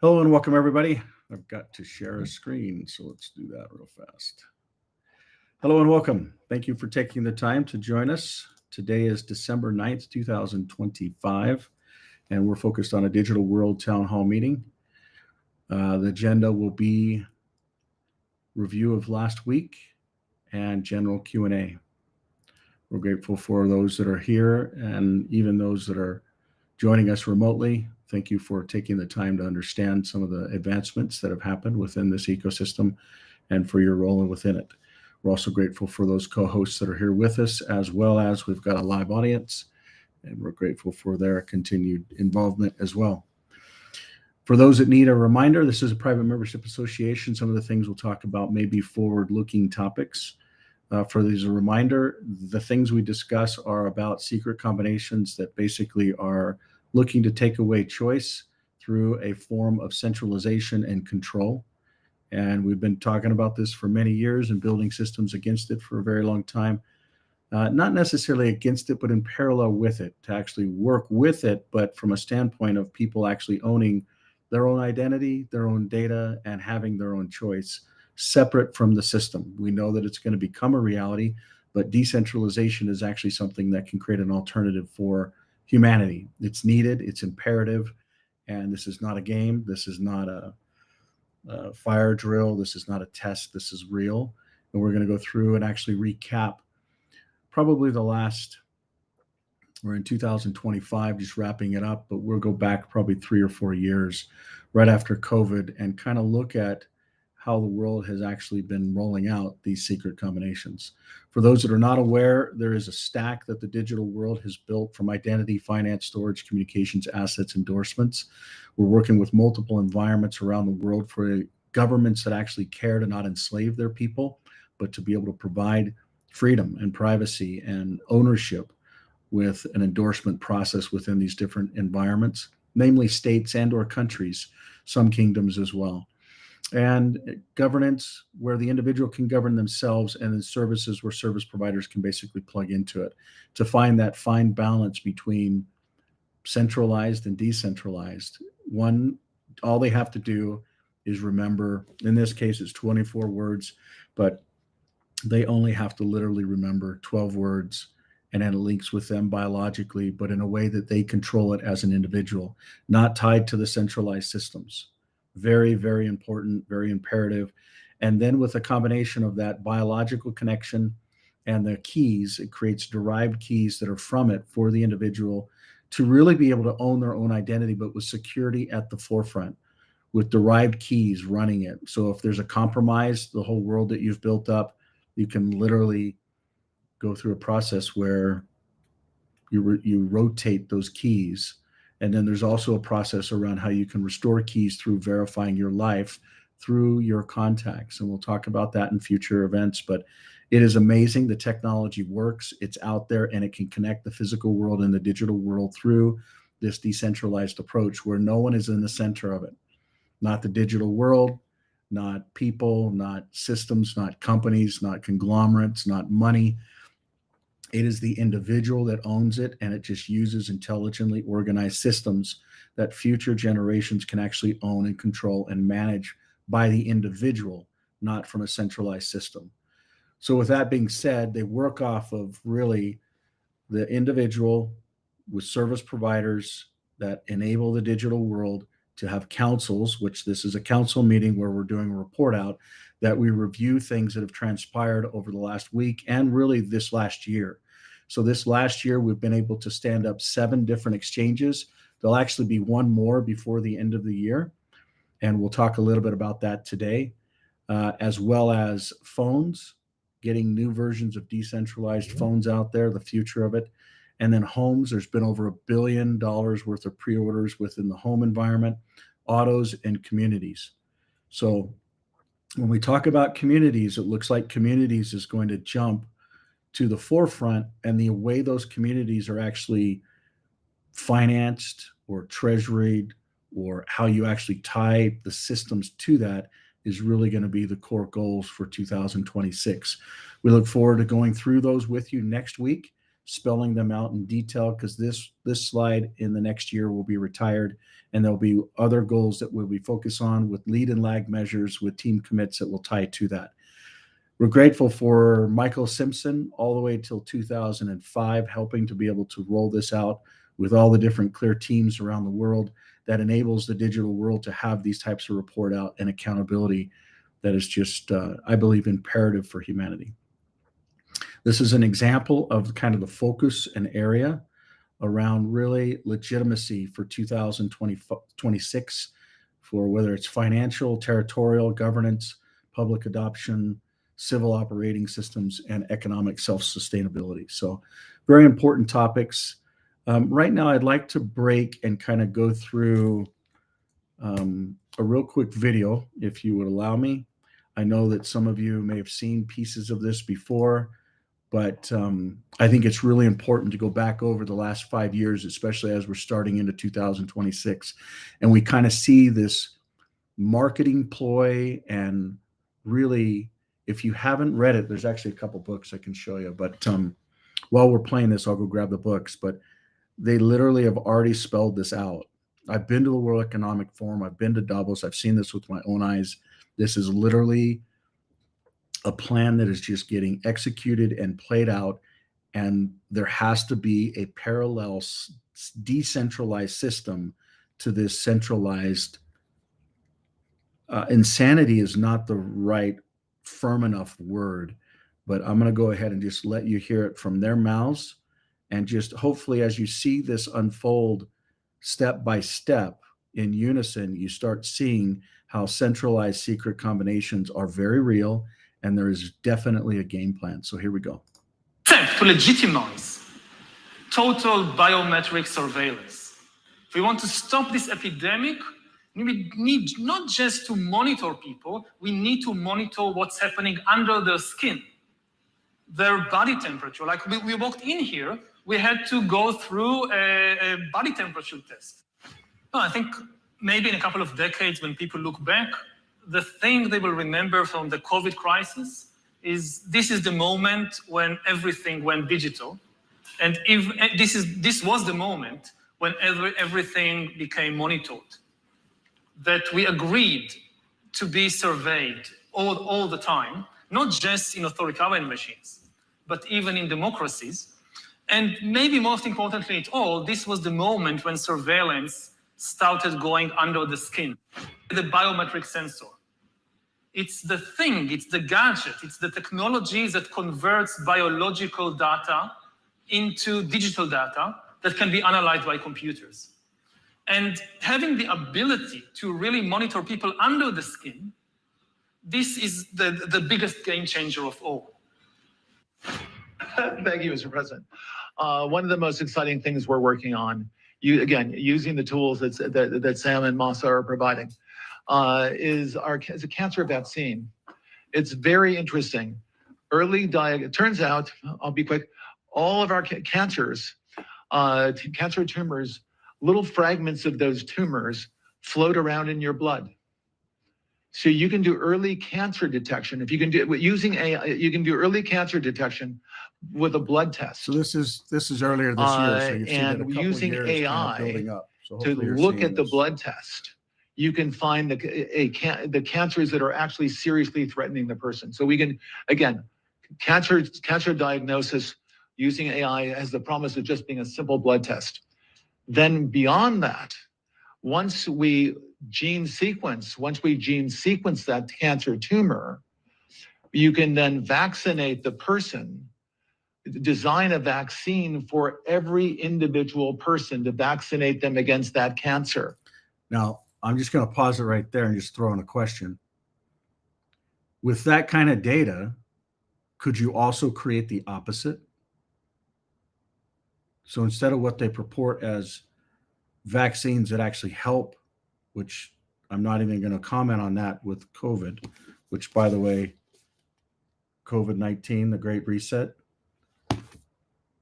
Hello and welcome, everybody. I've got to share a screen, so let's do that real fast. Hello and welcome. Thank you for taking the time to join us. Today is December 9th, 2025, and we're focused on a digital world town hall meeting. The agenda will be review of last week and general Q&A. We're grateful for those that are here and even those that are joining us remotely. Thank you for taking the time to understand some of the advancements that have happened within this ecosystem and for your role within it. We're also grateful for those co-hosts that are here with us, as well as we've got a live audience, and we're grateful for their continued involvement as well. For those that need a reminder, this is a private membership association. Some of the things we'll talk about may be forward-looking topics. For these, a reminder, the things we discuss are about secret combinations that basically are looking to take away choice through a form of centralization and control. And we've been talking about this for many years and building systems against it for a very long time. Not necessarily against it, but in parallel with it, to actually work with it, but from a standpoint of people actually owning their own identity, their own data, and having their own choice separate from the system. We know that it's going to become a reality, but decentralization is actually something that can create an alternative for humanity. It's needed, it's imperative, and this is not a game. This is not a fire drill. This is not a test. This is real. And we're going to go through and actually recap probably we're in 2025, just wrapping it up, but we'll go back probably 3 or 4 years right after COVID and kind of look at how the world has actually been rolling out these secret combinations. For those that are not aware, there is a stack that the digital world has built from identity, finance, storage, communications, assets, endorsements. We're working with multiple environments around the world for governments that actually care to not enslave their people, but to be able to provide freedom and privacy and ownership with an endorsement process within these different environments, namely states and or countries, some kingdoms as well. And governance where the individual can govern themselves, and then services where service providers can basically plug into it to find that fine balance between centralized and decentralized. All they have to do is remember, in this case, it's 24 words, but they only have to literally remember 12 words, and then it links with them biologically, but in a way that they control it as an individual, not tied to the centralized systems. Very, very important, very imperative. And then with a combination of that biological connection and the keys, it creates derived keys that are from it for the individual to really be able to own their own identity, but with security at the forefront, with derived keys running it. So if there's a compromise, the whole world that you've built up, you can literally go through a process where you rotate those keys. And then there's also a process around how you can restore keys through verifying your life through your contacts. And we'll talk about that in future events, but it is amazing. The technology works, it's out there, and it can connect the physical world and the digital world through this decentralized approach where no one is in the center of it. Not the digital world, not people, not systems, not companies, not conglomerates, not money. It is the individual that owns it, and it just uses intelligently organized systems that future generations can actually own and control and manage by the individual, not from a centralized system. So with that being said, they work off of really the individual with service providers that enable the digital world to have councils, which this is a council meeting where we're doing a report out that we review things that have transpired over the last week and really this last year. So this last year, we've been able to stand up 7 different exchanges. There'll actually be one more before the end of the year, and we'll talk a little bit about that today, as well as phones, getting new versions of decentralized phones out there, the future of it. And then homes, there's been over $1 billion worth of pre-orders within the home environment, autos, and communities. So when we talk about communities, it looks like communities is going to jump to the forefront, and the way those communities are actually financed or treasured or how you actually tie the systems to that is really going to be the core goals for 2026. We look forward to going through those with you next week. spelling them out in detail, because this slide in the next year will be retired, and there'll be other goals that we'll be focused on with lead and lag measures with team commits that will tie to that. We're grateful for Michael Simpson all the way till 2005, helping to be able to roll this out with all the different CLEAR teams around the world that enables the digital world to have these types of report out and accountability that is just, I believe, imperative for humanity. This is an example of kind of the focus and area around really legitimacy for 2026 for whether it's financial, territorial, governance, public adoption, civil operating systems, and economic self-sustainability. So very important topics. Right now, I'd like to break and kind of go through a real quick video, if you would allow me. I know that some of you may have seen pieces of this before, but I think it's really important to go back over the last 5 years, especially as we're starting into 2026. And we kind of see this marketing ploy, and really, if you haven't read it, there's actually a couple books I can show you. But while we're playing this, I'll go grab the books. But they literally have already spelled this out. I've been to the World Economic Forum. I've been to Davos. I've seen this with my own eyes. This is literally a plan that is just getting executed and played out. And there has to be a parallel decentralized system to this centralized. Insanity is not the right firm enough word, but I'm going to go ahead and just let you hear it from their mouths. And just hopefully, as you see this unfold step by step in unison, you start seeing how centralized secret combinations are very real, and there is definitely a game plan. So here we go. To legitimize total biometric surveillance. If we want to stop this epidemic, we need not just to monitor people, we need to monitor what's happening under their skin, their body temperature. Like we walked in here, we had to go through a body temperature test. I think maybe in a couple of decades, when people look back, the thing they will remember from the COVID crisis is this is the moment when everything went digital. And if this was the moment when everything became monitored, that we agreed to be surveyed all the time, not just in authoritarian regimes, but even in democracies. And maybe most importantly at all, this was the moment when surveillance started going under the skin. The biometric sensor. It's the thing, it's the gadget, it's the technology that converts biological data into digital data that can be analyzed by computers. And having the ability to really monitor people under the skin, this is the biggest game changer of all. Thank you, Mr. President. One of the most exciting things we're working on, using the tools that Sam and Masa are providing, is a cancer vaccine. It's very interesting. It turns out, I'll be quick, all of our cancers, cancer tumors, little fragments of those tumors float around in your blood. So you can do early cancer detection. If you can do it using AI, you can do early cancer detection with a blood test. So this is earlier this year. So you've seen and it a couple using years AI kind of building up. So to look at the blood test, you can find the cancers that are actually seriously threatening the person. So we can, again, cancer diagnosis using AI has the promise of just being a simple blood test. Then beyond that, once we gene sequence that cancer tumor, you can then vaccinate the person, design a vaccine for every individual person to vaccinate them against that cancer. Now, I'm just going to pause it right there and just throw in a question. With that kind of data, could you also create the opposite? So instead of what they purport as vaccines that actually help, which I'm not even going to comment on that with COVID, which, by the way, COVID-19, the Great Reset,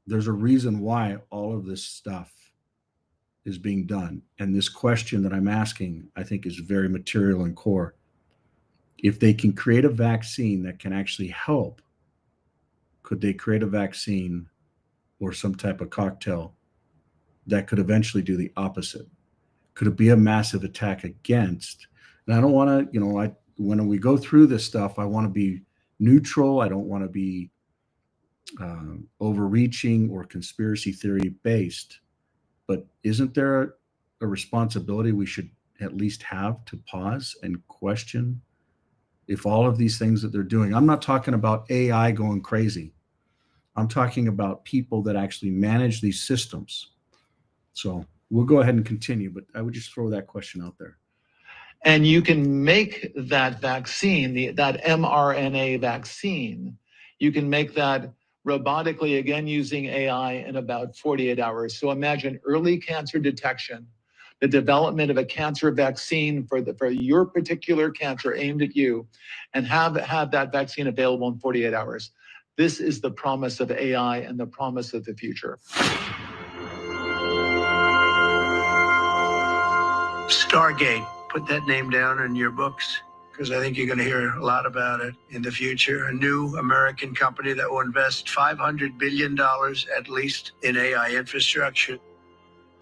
there's a reason why all of this stuff is being done. And this question that I'm asking, I think, is very material and core. If they can create a vaccine that can actually help, could they create a vaccine or some type of cocktail that could eventually do the opposite? Could it be a massive attack against? And I don't want to, when we go through this stuff, I want to be neutral. I don't want to be overreaching or conspiracy theory based. But isn't there a responsibility we should at least have to pause and question if all of these things that they're doing? I'm not talking about AI going crazy. I'm talking about people that actually manage these systems. So we'll go ahead and continue, but I would just throw that question out there. And you can make that vaccine, that mRNA vaccine, you can make that robotically, again, using AI in about 48 hours. So imagine early cancer detection, the development of a cancer vaccine for your particular cancer aimed at you, and have that vaccine available in 48 hours. This is the promise of AI and the promise of the future. Stargate, put that name down in your books, because I think you're going to hear a lot about it in the future. A new American company that will invest $500 billion at least in AI infrastructure.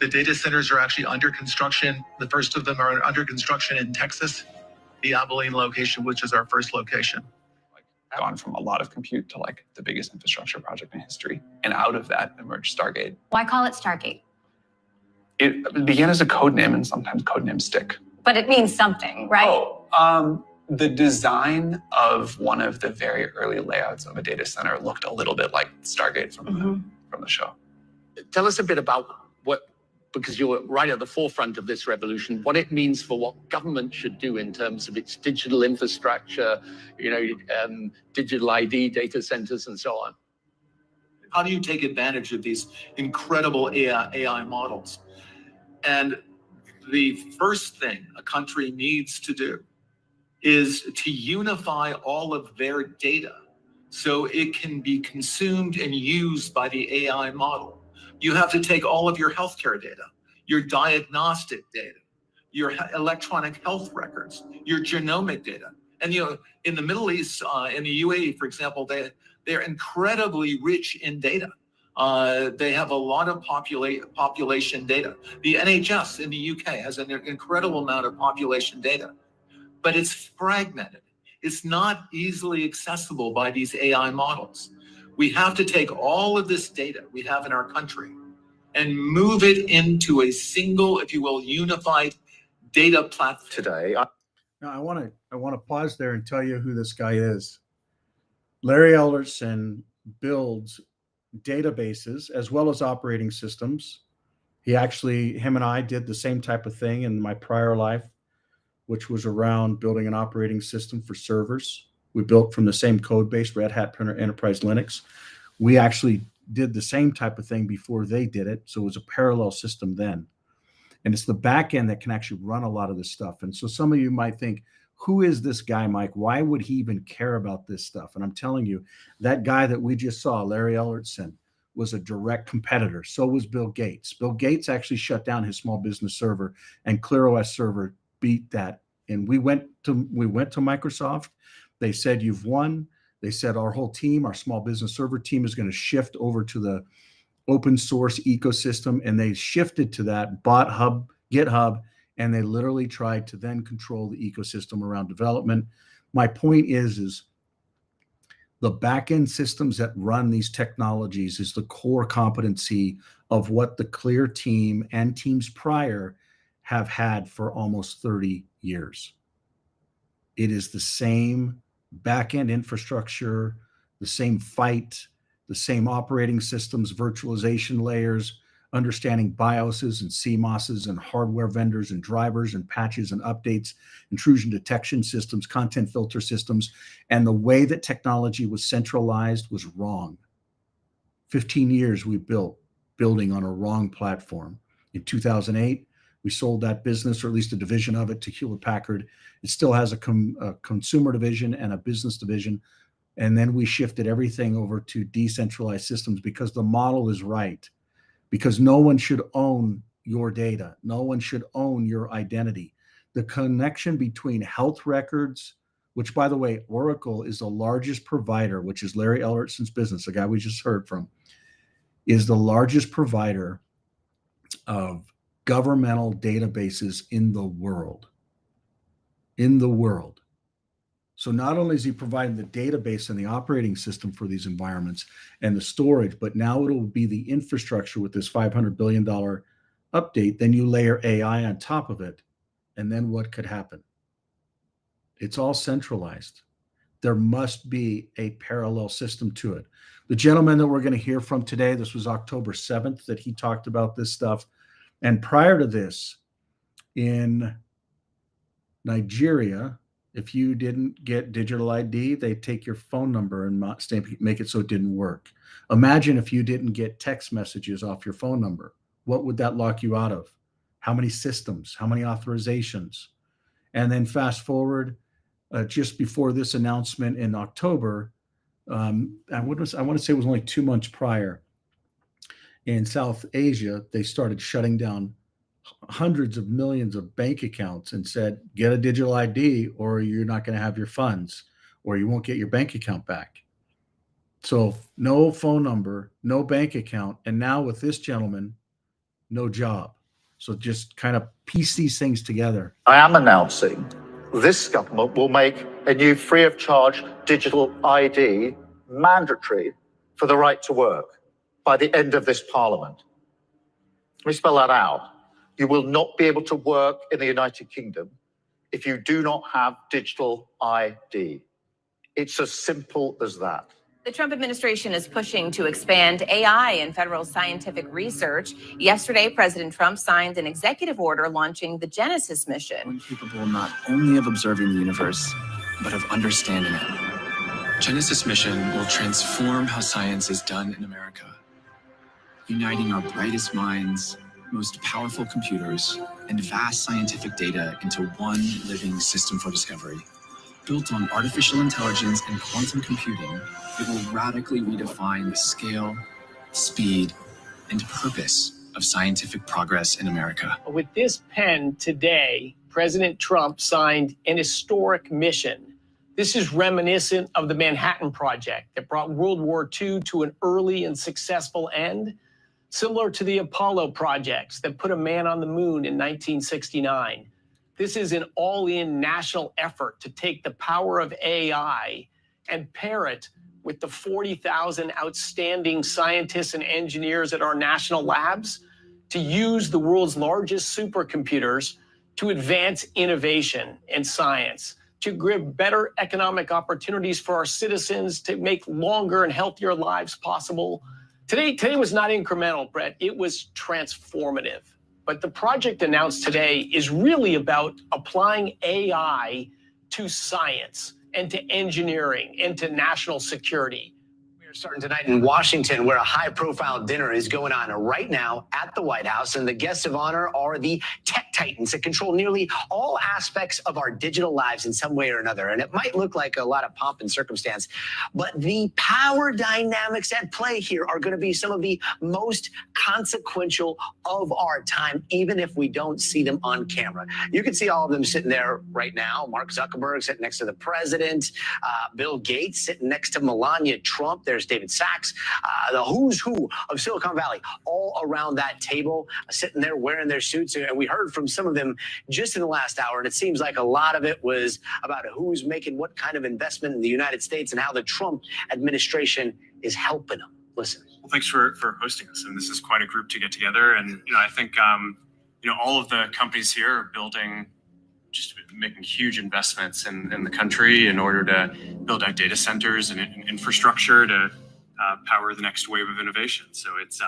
The data centers are actually under construction. The first of them are under construction in Texas, the Abilene location, which is our first location. Gone from a lot of compute to like the biggest infrastructure project in history. And out of that emerged Stargate. Why call it Stargate? It began as a code name, and sometimes code names stick. But it means something, right? The design of one of the very early layouts of a data center looked a little bit like Stargate from the show. Tell us a bit about because you're right at the forefront of this revolution, what it means for what government should do in terms of its digital infrastructure, digital ID, data centers, and so on. How do you take advantage of these incredible AI models? And the first thing a country needs to do is to unify all of their data so it can be consumed and used by the AI model. You have to take all of your healthcare data, your diagnostic data, your electronic health records, your genomic data. And in the Middle East, in the UAE, for example, they're incredibly rich in data. They have a lot of population data. The NHS in the UK has an incredible amount of population data, but it's fragmented. It's not easily accessible by these AI models. We have to take all of this data we have in our country and move it into a single, if you will, unified data platform. Today, Now, I want to pause there and tell you who this guy is. Larry Ellison builds databases as well as operating systems. Him and I did the same type of thing in my prior life, which was around building an operating system for servers. We built from the same code base, Red Hat Enterprise Linux. We actually did the same type of thing before they did it. So it was a parallel system then. And it's the back end that can actually run a lot of this stuff. And so some of you might think, who is this guy, Mike? Why would he even care about this stuff? And I'm telling you, that guy that we just saw, Larry Ellison, was a direct competitor. So was Bill Gates. Bill Gates actually shut down his small business server, and ClearOS server beat that. And we went to Microsoft. They said, you've won. They said, our whole team, our small business server team, is going to shift over to the open source ecosystem. And they shifted to that, bought GitHub, and they literally tried to then control the ecosystem around development. My point is the back-end systems that run these technologies is the core competency of what the Clear team and teams prior have had for almost 30 years. It is the same back-end infrastructure, the same fight, the same operating systems, virtualization layers, understanding BIOSes and CMOSes and hardware vendors and drivers and patches and updates, intrusion detection systems, content filter systems. And the way that technology was centralized was wrong. 15 years we building on a wrong platform. In 2008, we sold that business, or at least a division of it, to Hewlett Packard. It still has a consumer division and a business division. And then we shifted everything over to decentralized systems because the model is right. Because no one should own your data. No one should own your identity. The connection between health records, which, by the way, Oracle is the largest provider, which is Larry Ellerson's business, the guy we just heard from, is the largest provider of governmental databases in the world. In the world. So not only is he providing the database and the operating system for these environments and the storage, but now it'll be the infrastructure with this $500 billion update. Then you layer AI on top of it. And then what could happen? It's all centralized. There must be a parallel system to it. The gentleman that we're going to hear from today, this was October 7th that he talked about this stuff. And prior to this, in Nigeria, if you didn't get digital ID, they take your phone number and make it so it didn't work. Imagine if you didn't get text messages off your phone number. What would that lock you out of? How many systems? How many authorizations? And then fast forward, just before this announcement in October, I want to say it was only 2 months prior, in South Asia, they started shutting down hundreds of millions of bank accounts and said, get a digital ID or you're not going to have your funds or you won't get your bank account back. So no phone number, no bank account. And now with this gentleman, no job. So just kind of piece these things together. I am announcing this government will make a new free of charge digital ID mandatory for the right to work by the end of this parliament. Let me spell that out. You will not be able to work in the United Kingdom if you do not have digital ID. It's as simple as that. The Trump administration is pushing to expand AI in federal scientific research. Yesterday, President Trump signed an executive order launching the Genesis mission. Capable not only of observing the universe, but of understanding it. Genesis mission will transform how science is done in America, uniting our brightest minds, most powerful computers, and vast scientific data into one living system for discovery. Built on artificial intelligence and quantum computing, it will radically redefine the scale, speed, and purpose of scientific progress in America. With this pen today, President Trump signed an historic mission. This is reminiscent of the Manhattan Project that brought World War II to an early and successful end, similar to the Apollo projects that put a man on the moon in 1969. This is an all-in national effort to take the power of AI and pair it with the 40,000 outstanding scientists and engineers at our national labs to use the world's largest supercomputers to advance innovation and science, to give better economic opportunities for our citizens, to make longer and healthier lives possible. Today was not incremental, Brett. It was transformative. But the project announced today is really about applying AI to science and to engineering and to national security. We're starting tonight in Washington, where a high-profile dinner is going on right now at the White House, and the guests of honor are the tech titans that control nearly all aspects of our digital lives in some way or another. And it might look like a lot of pomp and circumstance, but the power dynamics at play here are going to be some of the most consequential of our time, even if we don't see them on camera. You can see all of them sitting there right now. Mark Zuckerberg sitting next to the president, Bill Gates sitting next to Melania Trump. There's David Sachs, the who's who of Silicon Valley, all around that table, sitting there wearing their suits. And we heard from some of them just in the last hour, and it seems like a lot of it was about who's making what kind of investment in the United States and how the Trump administration is helping them. Listen. Well, thanks for hosting us. And this is quite a group to get together. And, I think, all of the companies here are just making huge investments in the country in order to build out data centers and infrastructure to power the next wave of innovation. So it's,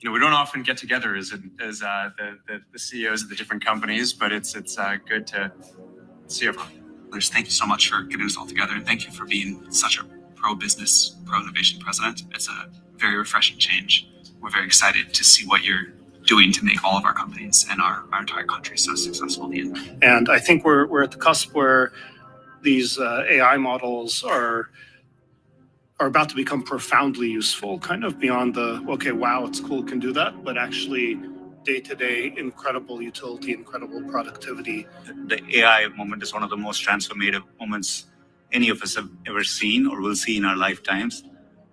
we don't often get together as the CEOs of the different companies, but it's good to see everyone. Liz, thank you so much for getting us all together. And thank you for being such a pro-business, pro-innovation president. It's a very refreshing change. We're very excited to see what you're doing to make all of our companies and our entire country so successful, Ian. And I think we're at the cusp where these AI models are about to become profoundly useful, kind of beyond the, okay, wow, it's cool, can do that, but actually day-to-day incredible utility, incredible productivity. The AI moment is one of the most transformative moments any of us have ever seen or will see in our lifetimes.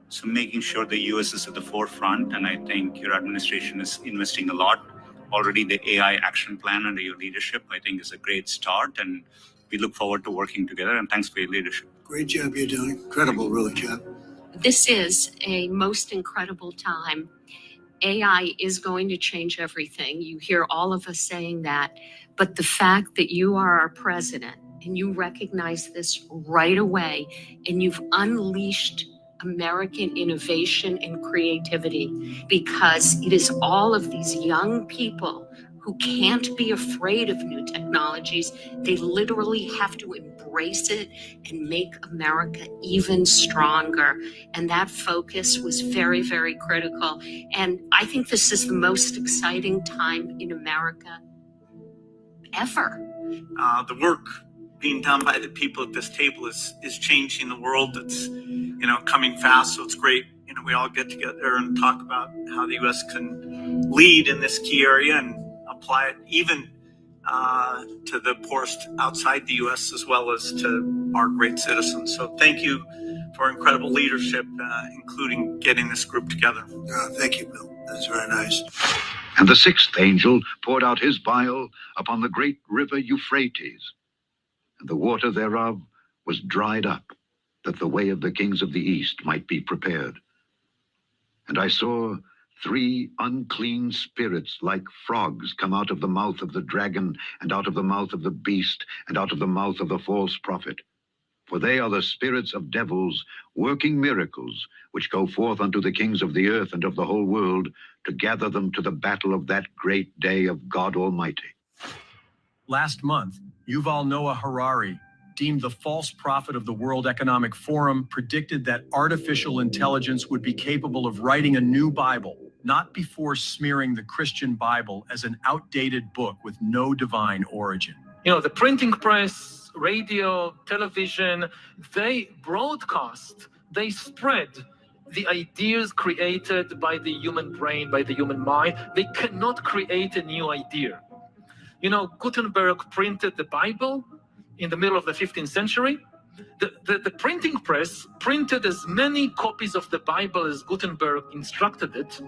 So making sure the US is at the forefront, and I think your administration is investing a lot. Already the AI action plan under your leadership, I think, is a great start, and we look forward to working together, and thanks for your leadership. Great job you're doing. Incredible, really, Chad. This is a most incredible time. AI is going to change everything. You hear all of us saying that, but the fact that you are our president and you recognize this right away and you've unleashed American innovation and creativity, because it is all of these young people who can't be afraid of new technologies. They literally have to embrace it and make America even stronger. And that focus was very, very critical. And I think this is the most exciting time in America ever. The work being done by the people at this table is changing the world. It's, coming fast. So it's great. We all get together and talk about how the U.S. can lead in this key area and apply it even to the poorest outside the U.S. as well as to our great citizens. So thank you for incredible leadership, including getting this group together. Thank you, Bill. That's very nice. And the sixth angel poured out his vial upon the great river Euphrates, and the water thereof was dried up, that the way of the kings of the east might be prepared. And I saw 3 unclean spirits like frogs come out of the mouth of the dragon, and out of the mouth of the beast, and out of the mouth of the false prophet. For they are the spirits of devils, working miracles, which go forth unto the kings of the earth and of the whole world, to gather them to the battle of that great day of God Almighty. Last month, Yuval Noah Harari, deemed the false prophet of the World Economic Forum, predicted that artificial intelligence would be capable of writing a new Bible, not before smearing the Christian Bible as an outdated book with no divine origin. The printing press, radio, television, they broadcast, they spread the ideas created by the human brain, by the human mind. They cannot create a new idea. Gutenberg printed the Bible in the middle of the 15th century. The printing press printed as many copies of the Bible as Gutenberg instructed it,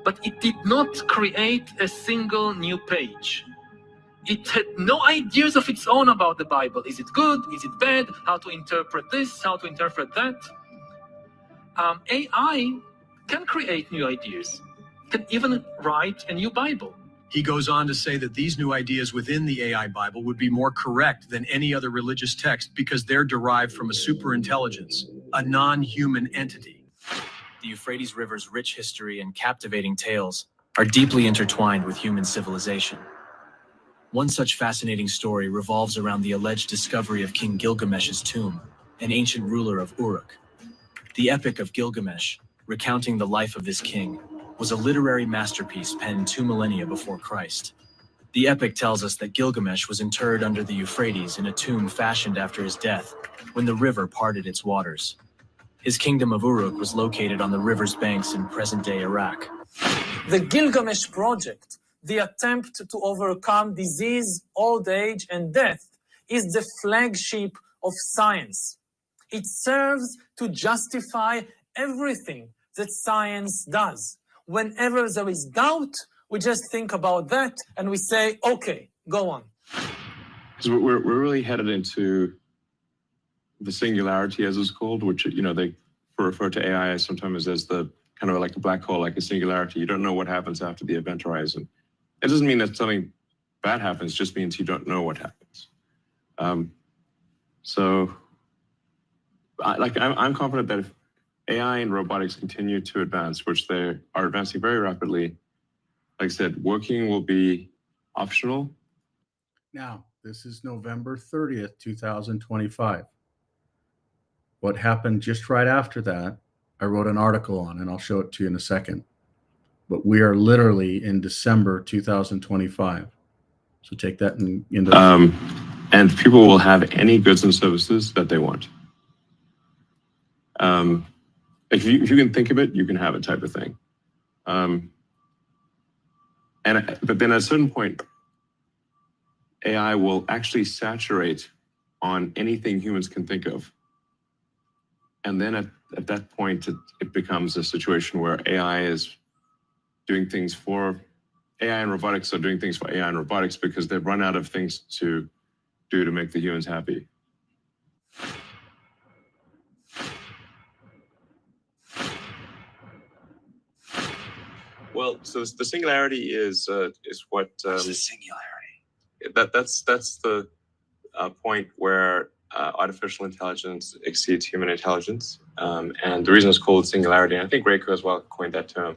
but it did not create a single new page. It had no ideas of its own about the Bible. Is it good? Is it bad? How to interpret this? How to interpret that? AI can create new ideas, can even write a new Bible. He goes on to say that these new ideas within the AI Bible would be more correct than any other religious text because they're derived from a superintelligence, a non-human entity. The Euphrates River's rich history and captivating tales are deeply intertwined with human civilization. One such fascinating story revolves around the alleged discovery of King Gilgamesh's tomb, an ancient ruler of Uruk. The Epic of Gilgamesh, recounting the life of this king, was a literary masterpiece penned 2 millennia before Christ. The epic tells us that Gilgamesh was interred under the Euphrates in a tomb fashioned after his death when the river parted its waters. His kingdom of Uruk was located on the river's banks in present-day Iraq. The Gilgamesh Project, the attempt to overcome disease, old age, and death, is the flagship of science. It serves to justify everything that science does. Whenever there is doubt, we just think about that and we say, okay, go on. Because we're really headed into the singularity, as it's called, which, they refer to AI sometimes as the kind of like a black hole, like a singularity. You don't know what happens after the event horizon. It doesn't mean that something bad happens, it just means you don't know what happens. I'm confident that if AI and robotics continue to advance, which they are advancing very rapidly, like I said, working will be optional. Now, this is November 30th, 2025. What happened just right after that, I wrote an article on, and I'll show it to you in a second. But we are literally in December 2025. So take that into... And people will have any goods and services that they want. If you can think of it, you can have it, type of thing. But then at a certain point, AI will actually saturate on anything humans can think of. And then at that point, it becomes a situation where AI is doing things for AI and robotics are doing things for AI and robotics because they've run out of things to do to make the humans happy. Well, so the singularity is what What's the singularity? that's the point where artificial intelligence exceeds human intelligence, and the reason it's called singularity, and I think Rayco as well coined that term,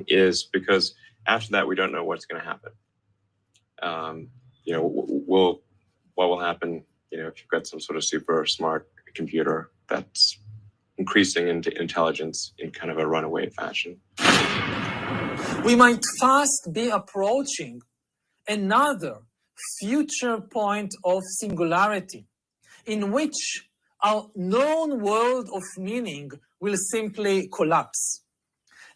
is because after that we don't know what's going to happen. What will happen? If you've got some sort of super smart computer that's increasing into intelligence in kind of a runaway fashion. We might fast be approaching another future point of singularity in which our known world of meaning will simply collapse.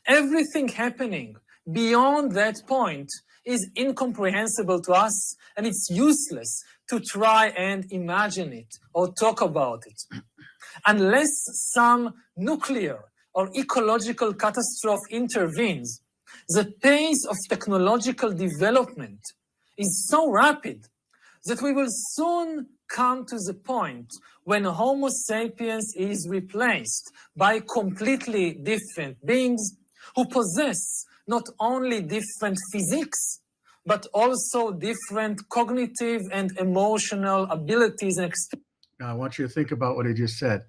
Everything happening beyond that point is incomprehensible to us, and it's useless to try and imagine it or talk about it. Unless some nuclear or ecological catastrophe intervenes, the pace of technological development is so rapid that we will soon come to the point when Homo sapiens is replaced by completely different beings who possess not only different physics, but also different cognitive and emotional abilities and experiences. Now, I want you to think about what I just said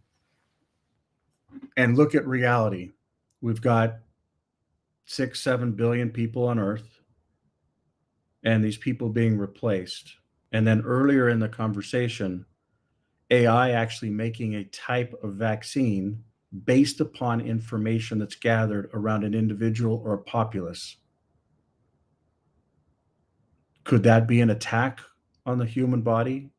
and look at reality. We've got 6-7 billion people on Earth, and these people being replaced. And then earlier in the conversation, AI actually making a type of vaccine based upon information that's gathered around an individual or a populace. Could that be an attack on the human body,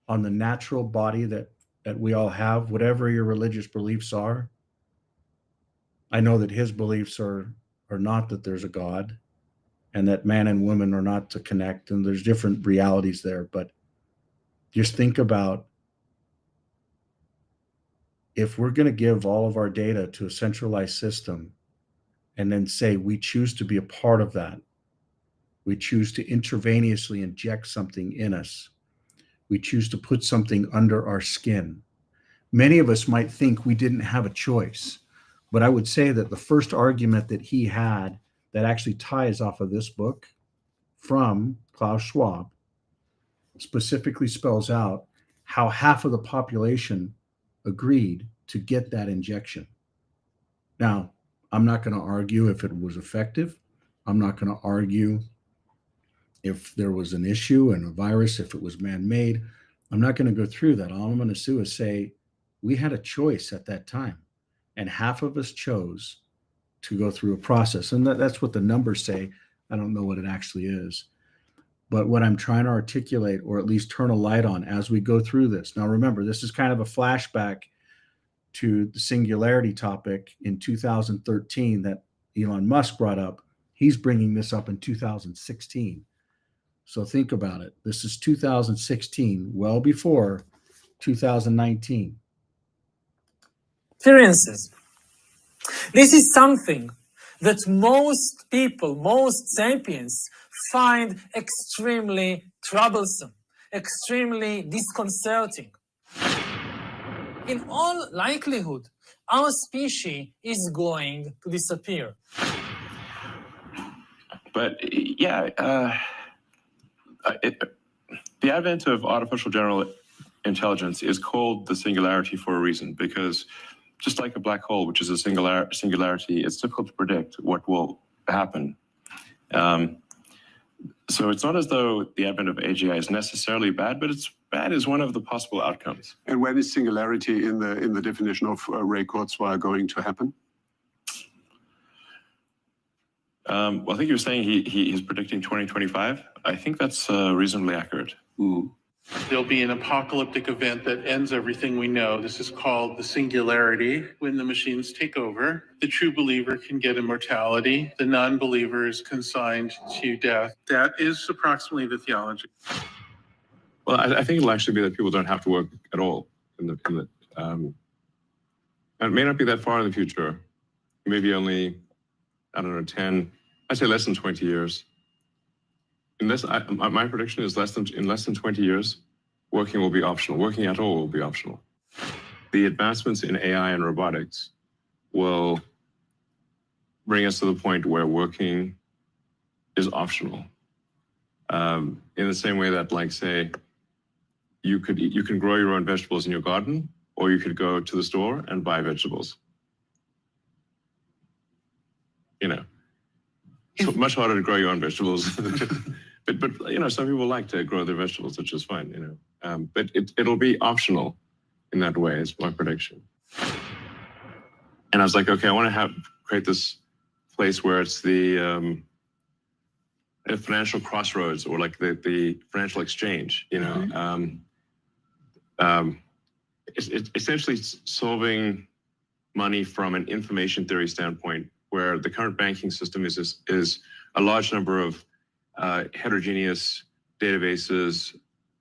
on the natural body that we all have, whatever your religious beliefs are? I know that his beliefs are not that there's a God and that man and woman are not to connect, and there's different realities there. But just think about if we're going to give all of our data to a centralized system and then say we choose to be a part of that, we choose to intravenously inject something in us, we choose to put something under our skin. Many of us might think we didn't have a choice, but I would say that the first argument that he had that actually ties off of this book from Klaus Schwab specifically spells out how half of the population agreed to get that injection. Now, I'm not going to argue if it was effective. I'm not going to argue if there was an issue and a virus, if it was man-made. I'm not going to go through that. All I'm going to do is say we had a choice at that time, and half of us chose to go through a process. And that's what the numbers say. I don't know what it actually is. But what I'm trying to articulate, or at least turn a light on as we go through this. Now, remember, this is kind of a flashback to the singularity topic in 2013 that Elon Musk brought up. He's bringing this up in 2016. So think about it. This is 2016, well before 2019. Experiences. This is something that most people, most sapiens, find extremely troublesome, extremely disconcerting. In all likelihood, our species is going to disappear. But yeah, the advent of artificial general intelligence is called the singularity for a reason, because just like a black hole, which is a singularity, it's difficult to predict what will happen. So it's not as though the advent of AGI is necessarily bad, but it's bad as one of the possible outcomes. And when is singularity in the definition of Ray Kurzweil going to happen? Well, I think you were saying he's predicting 2025. I think that's reasonably accurate. There'll be an apocalyptic event that ends everything we know. This is called the singularity. When the machines take over, the true believer can get immortality. The non-believer is consigned to death. That is approximately the theology. Well, I think it'll actually be that people don't have to work at all. And And it may not be that far in the future, maybe only, I don't know, 10, I'd say less than 20 years. My prediction is in less than 20 years, working will be optional. Working at all will be optional. The advancements in AI and robotics will bring us to the point where working is optional. In the same way that, like, say, you can grow your own vegetables in your garden, or you could go to the store and buy vegetables. You know, it's much harder to grow your own vegetables. but you know, some people like to grow their vegetables, which is fine, you know. But it'll be optional in that way, is my prediction. And I was like, okay, I want to create this place where it's the a financial crossroads, or like the financial exchange, you know. It's essentially solving money from an information theory standpoint, where the current banking system is a large number of heterogeneous databases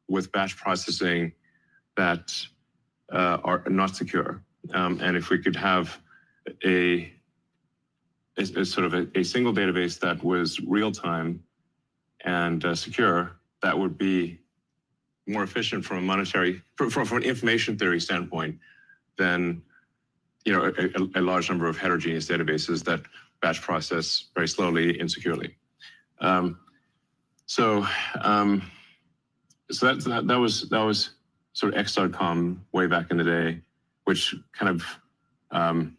with batch processing that are not secure. And if we could have a sort of a single database that was real time and secure, that would be more efficient from an information theory standpoint than, you know, a large number of heterogeneous databases that batch process very slowly, insecurely. So that was sort of X.com way back in the day, which kind of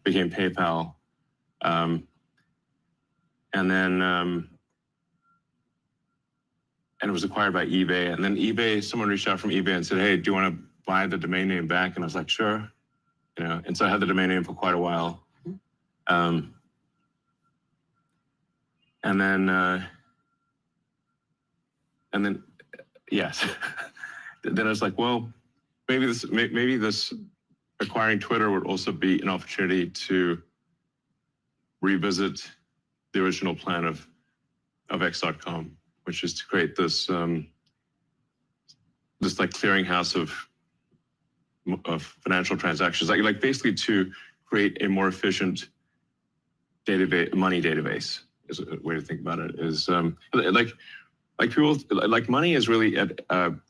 became PayPal, and then and it was acquired by eBay. And then eBay, someone reached out from eBay and said, "Hey, do you want to buy the domain name back?" And I was like, "Sure." You know, and so I had the domain name for quite a while. And then, yes. Then I was like, well, maybe this acquiring Twitter would also be an opportunity to revisit the original plan of X.com, which is to create this this like clearinghouse of financial transactions, like basically to create a more efficient money database is a way to think about it. Is like people, like money is really an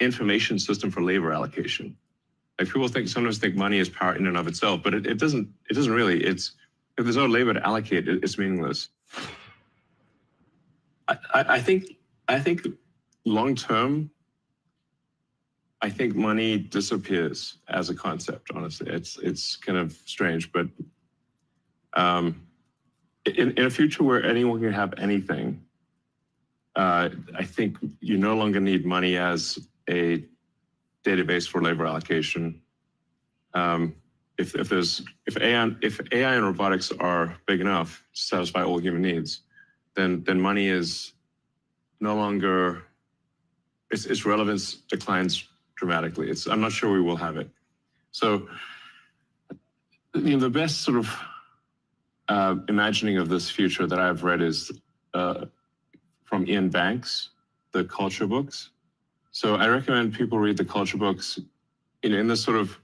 information system for labor allocation. Like people sometimes think money is power in and of itself, but it doesn't really. If there's no labor to allocate, it's meaningless. I think long term, I think money disappears as a concept. Honestly, it's kind of strange, but in a future where anyone can have anything, I think you no longer need money as a database for labor allocation. If AI and robotics are big enough to satisfy all human needs, then money is no longer, its relevance declines dramatically. I'm not sure we will have it. So, you know, the best sort of imagining of this future that I've read is from Ian Banks, the culture books. So I recommend people read the culture books. In this sort of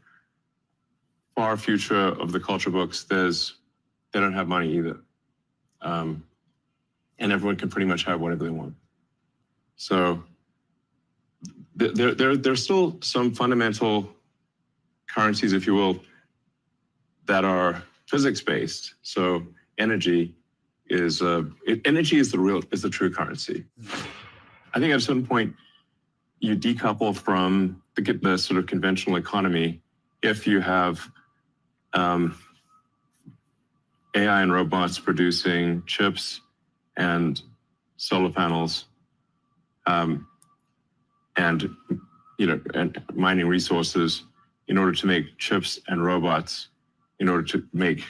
far future of the culture books, they don't have money either. And everyone can pretty much have whatever they want. So there's still some fundamental currencies, if you will, that are physics-based. So energy is the true currency. I think at a certain point, you decouple from the sort of conventional economy if you have AI and robots producing chips and solar panels, and mining resources in order to make chips and robots, in order to make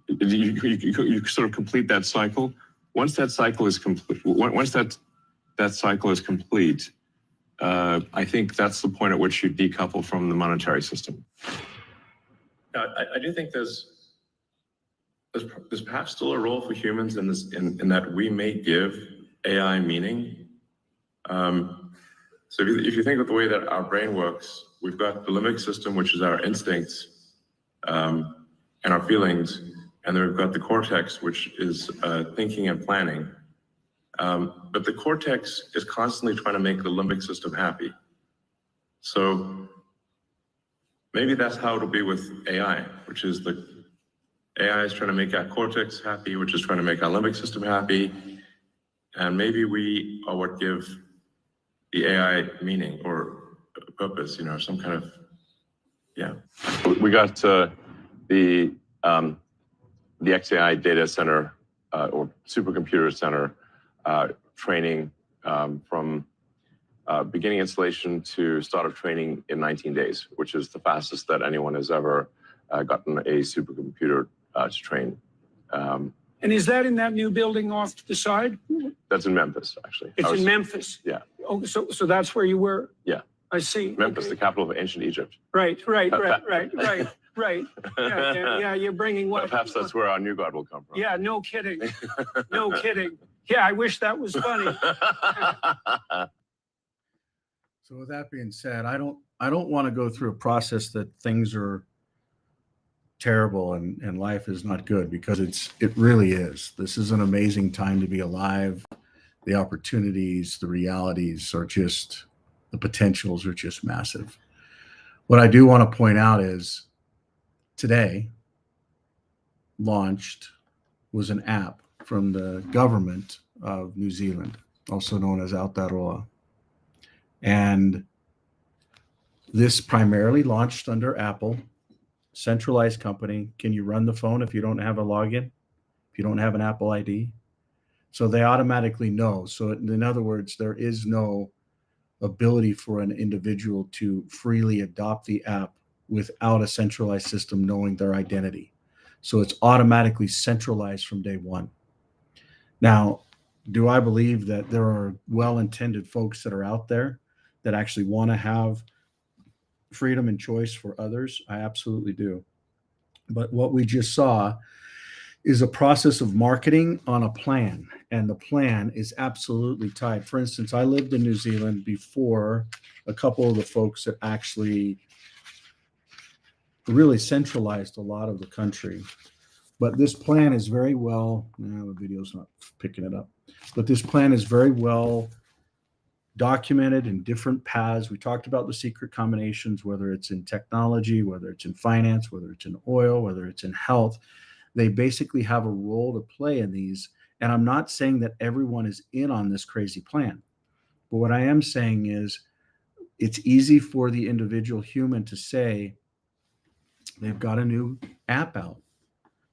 you sort of complete that cycle. Once that cycle is complete, I think that's the point at which you decouple from the monetary system. I do think there's perhaps still a role for humans in this, in that we may give AI meaning. So if you think of the way that our brain works, we've got the limbic system, which is our instincts, and our feelings. And then we've got the cortex, which is thinking and planning. But the cortex is constantly trying to make the limbic system happy. So maybe that's how it'll be with AI, which is the AI is trying to make our cortex happy, which is trying to make our limbic system happy. And maybe we are what give the AI meaning or purpose, some kind of, yeah. We got the XAI data center or supercomputer center training from beginning installation to start of training in 19 days, which is the fastest that anyone has ever gotten a supercomputer to train. And is that in that new building off to the side? That's in Memphis, actually. It's in Memphis. Yeah. Oh, so that's where you were? Yeah. I see. Memphis, Okay. the capital of ancient Egypt. Right. Yeah, you're bringing what? Perhaps that's where our new God will come from. Yeah, no kidding. No kidding. Yeah, I wish that was funny. So with that being said, I don't want to go through a process that things are terrible and life is not good, because it really is. This is an amazing time to be alive. The opportunities, the realities are just, the potentials are just massive. What I do want to point out is today launched was an app from the government of New Zealand, also known as Aotearoa. And this primarily launched under Apple, centralized company. Can you run the phone if you don't have a login? If you don't have an Apple ID? So they automatically know. So in other words, there is no ability for an individual to freely adopt the app without a centralized system knowing their identity. So it's automatically centralized from day one. Now, do I believe that there are well-intended folks that are out there that actually want to have freedom and choice for others? I absolutely do. But what we just saw is a process of marketing on a plan, and the plan is absolutely tied. For instance, I lived in New Zealand before a couple of the folks that actually really centralized a lot of the country. But this plan is very well, the video's not picking it up, but this plan is very well documented in different paths. We talked about the secret combinations, whether it's in technology, whether it's in finance, whether it's in oil, whether it's in health. They basically have a role to play in these. And I'm not saying that everyone is in on this crazy plan. But what I am saying is it's easy for the individual human to say, they've got a new app out.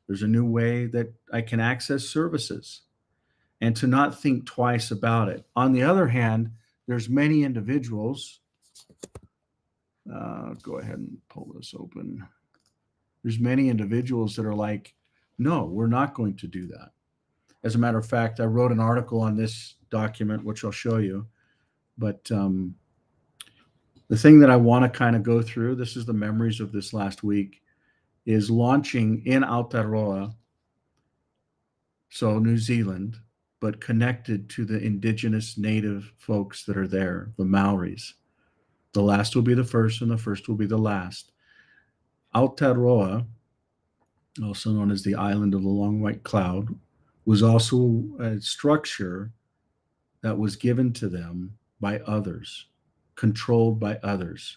There's a new way that I can access services, and to not think twice about it. On the other hand, there's many individuals, go ahead and pull this open. There's many individuals that are like, no, we're not going to do that. As a matter of fact, I wrote an article on this document, which I'll show you. But the thing that I want to kind of go through, this is the memories of this last week, is launching in Aotearoa, so New Zealand, but connected to the indigenous native folks that are there, the Maoris. The last will be the first, and the first will be the last. Aotearoa, also known as the Island of the Long White Cloud, was also a structure that was given to them by others, controlled by others.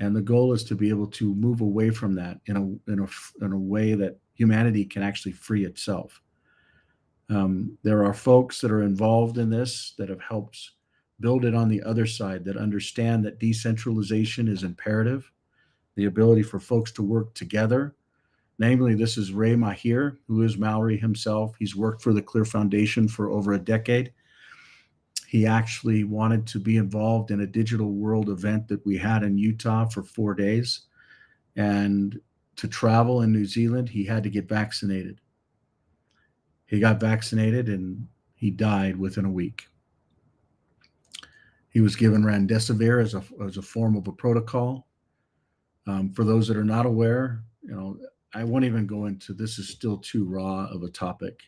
And the goal is to be able to move away from that in a way that humanity can actually free itself. There are folks that are involved in this that have helped build it on the other side, that understand that decentralization is imperative, the ability for folks to work together. Namely, this is Ray Mahir, who is Maori himself. He's worked for the Clear Foundation for over a decade. He actually wanted to be involved in a digital world event that we had in Utah for 4 days. And to travel in New Zealand, he had to get vaccinated. He got vaccinated and he died within a week. He was given remdesivir as a form of a protocol. For those that are not aware, I won't even go into, this is still too raw of a topic.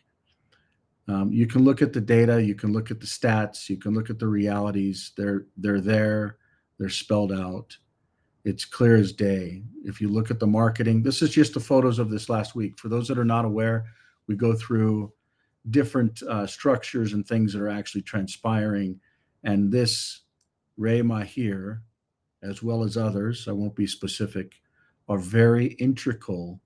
You can look at the data, you can look at the stats, you can look at the realities. They're there, they're spelled out. It's clear as day. If you look at the marketing, this is just the photos of this last week. For those that are not aware, we go through different structures and things that are actually transpiring. And this Ray Mahir, as well as others, I won't be specific, are very integral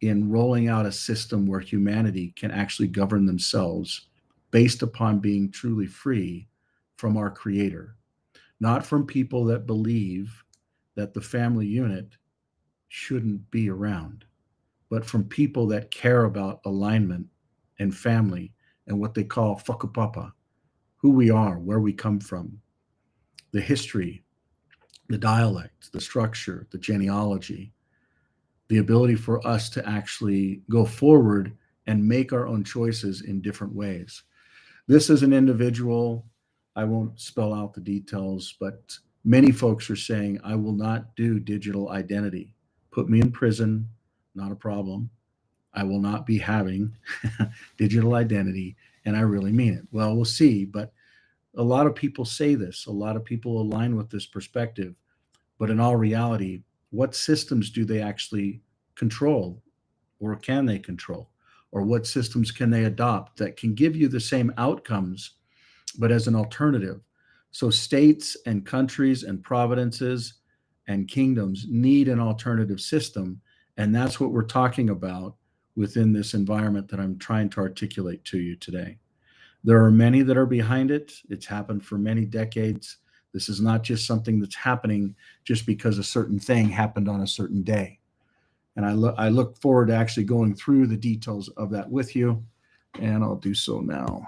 in rolling out a system where humanity can actually govern themselves based upon being truly free from our Creator, not from people that believe that the family unit shouldn't be around, but from people that care about alignment and family and what they call whakapapa, who we are, where we come from, the history, the dialect, the structure, the genealogy, the ability for us to actually go forward and make our own choices in different ways. This is an individual, I won't spell out the details, but many folks are saying, I will not do digital identity. Put me in prison, not a problem. I will not be having digital identity, and I really mean it. Well, we'll see, but a lot of people say this. A lot of people align with this perspective, but in all reality, what systems do they actually control, or can they control? Or what systems can they adopt that can give you the same outcomes, but as an alternative? So states and countries and providences and kingdoms need an alternative system. And that's what we're talking about within this environment that I'm trying to articulate to you today. There are many that are behind it. It's happened for many decades. This is not just something that's happening just because a certain thing happened on a certain day. And I look forward to actually going through the details of that with you, and I'll do so now.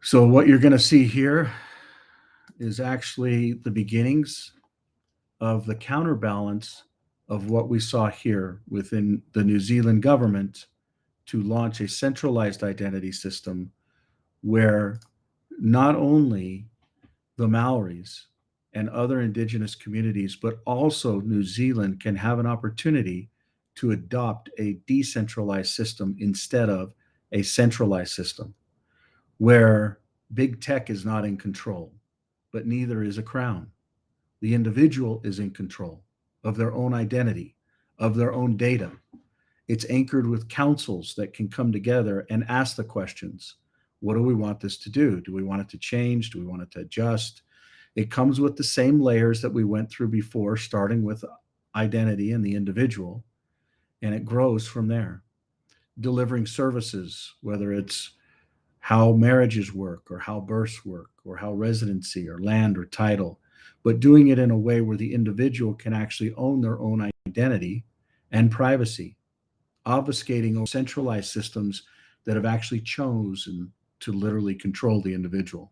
So what you're going to see here is actually the beginnings of the counterbalance of what we saw here within the New Zealand government to launch a centralized identity system where not only the Maoris and other indigenous communities, but also New Zealand can have an opportunity to adopt a decentralized system instead of a centralized system, where big tech is not in control, but neither is a crown. The individual is in control of their own identity, of their own data. It's anchored with councils that can come together and ask the questions. What do we want this to do? Do we want it to change? Do we want it to adjust? It comes with the same layers that we went through before, starting with identity and the individual, and it grows from there. Delivering services, whether it's how marriages work or how births work or how residency or land or title, but doing it in a way where the individual can actually own their own identity and privacy, obfuscating centralized systems that have actually chosen to literally control the individual.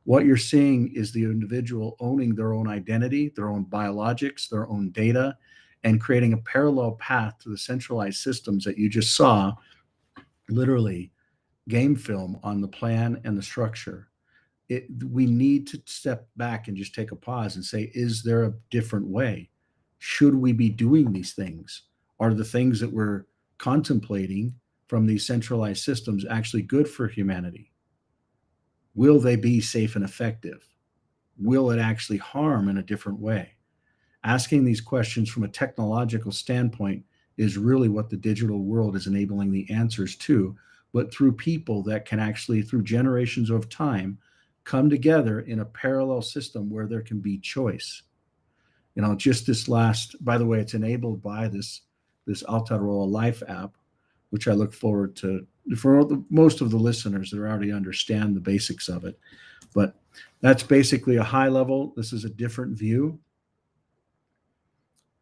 What you're seeing is the individual owning their own identity, their own biologics, their own data, and creating a parallel path to the centralized systems that you just saw, literally game film on the plan and the structure. We need to step back and just take a pause and say, is there a different way? Should we be doing these things? Are the things that we're contemplating from these centralized systems actually good for humanity? Will they be safe and effective? Will it actually harm in a different way? Asking these questions from a technological standpoint is really what the digital world is enabling the answers to, but through people that can actually, through generations of time, come together in a parallel system where there can be choice. You know, just this last, by the way, it's enabled by this Aotearoa Life app, which I look forward to for most of the listeners that already understand the basics of it. But that's basically a high level. This is a different view,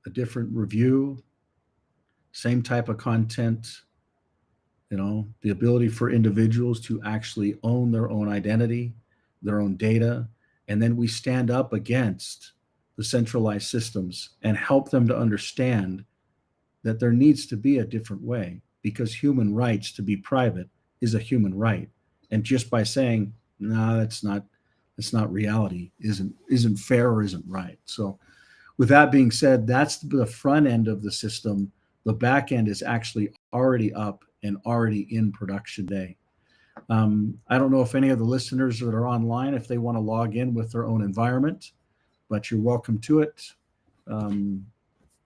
a different review, same type of content, you know, the ability for individuals to actually own their own identity, their own data, and then we stand up against the centralized systems and help them to understand that there needs to be a different way, because human rights to be private is a human right. And just by saying, no, that's not reality, isn't fair or isn't right. So with that being said, that's the front end of the system. The back end is actually already up and already in production today. I don't know if any of the listeners that are online, if they want to log in with their own environment, but you're welcome to it.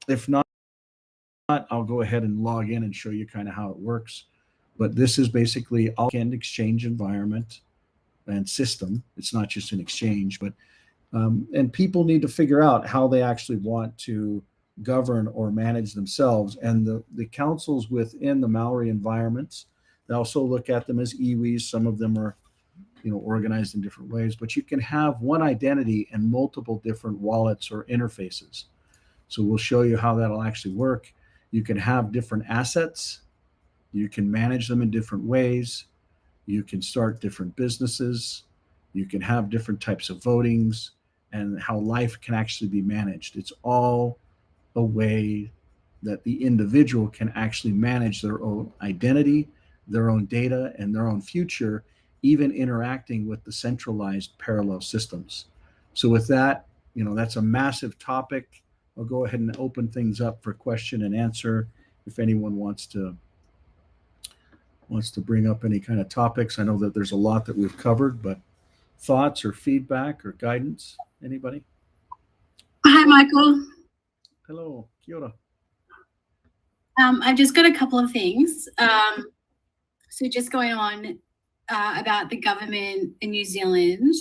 If not, I'll go ahead and log in and show you kind of how it works. But this is basically all end exchange environment and system. It's not just an exchange, but and people need to figure out how they actually want to govern or manage themselves. And the councils within the Mallory environments, they also look at them as iwis. Some of them are, organized in different ways, but you can have one identity and multiple different wallets or interfaces. So we'll show you how that'll actually work. You can have different assets. You can manage them in different ways. You can start different businesses. You can have different types of votings and how life can actually be managed. It's all a way that the individual can actually manage their own identity, their own data, and their own future, even interacting with the centralized parallel systems. So with that, that's a massive topic. I'll go ahead and open things up for question and answer if anyone wants to bring up any kind of topics. I know that there's a lot that we've covered, but thoughts or feedback or guidance, anybody? Hi, Michael. Hello, kia ora. I've just got a couple of things. So just going on about the government in New Zealand,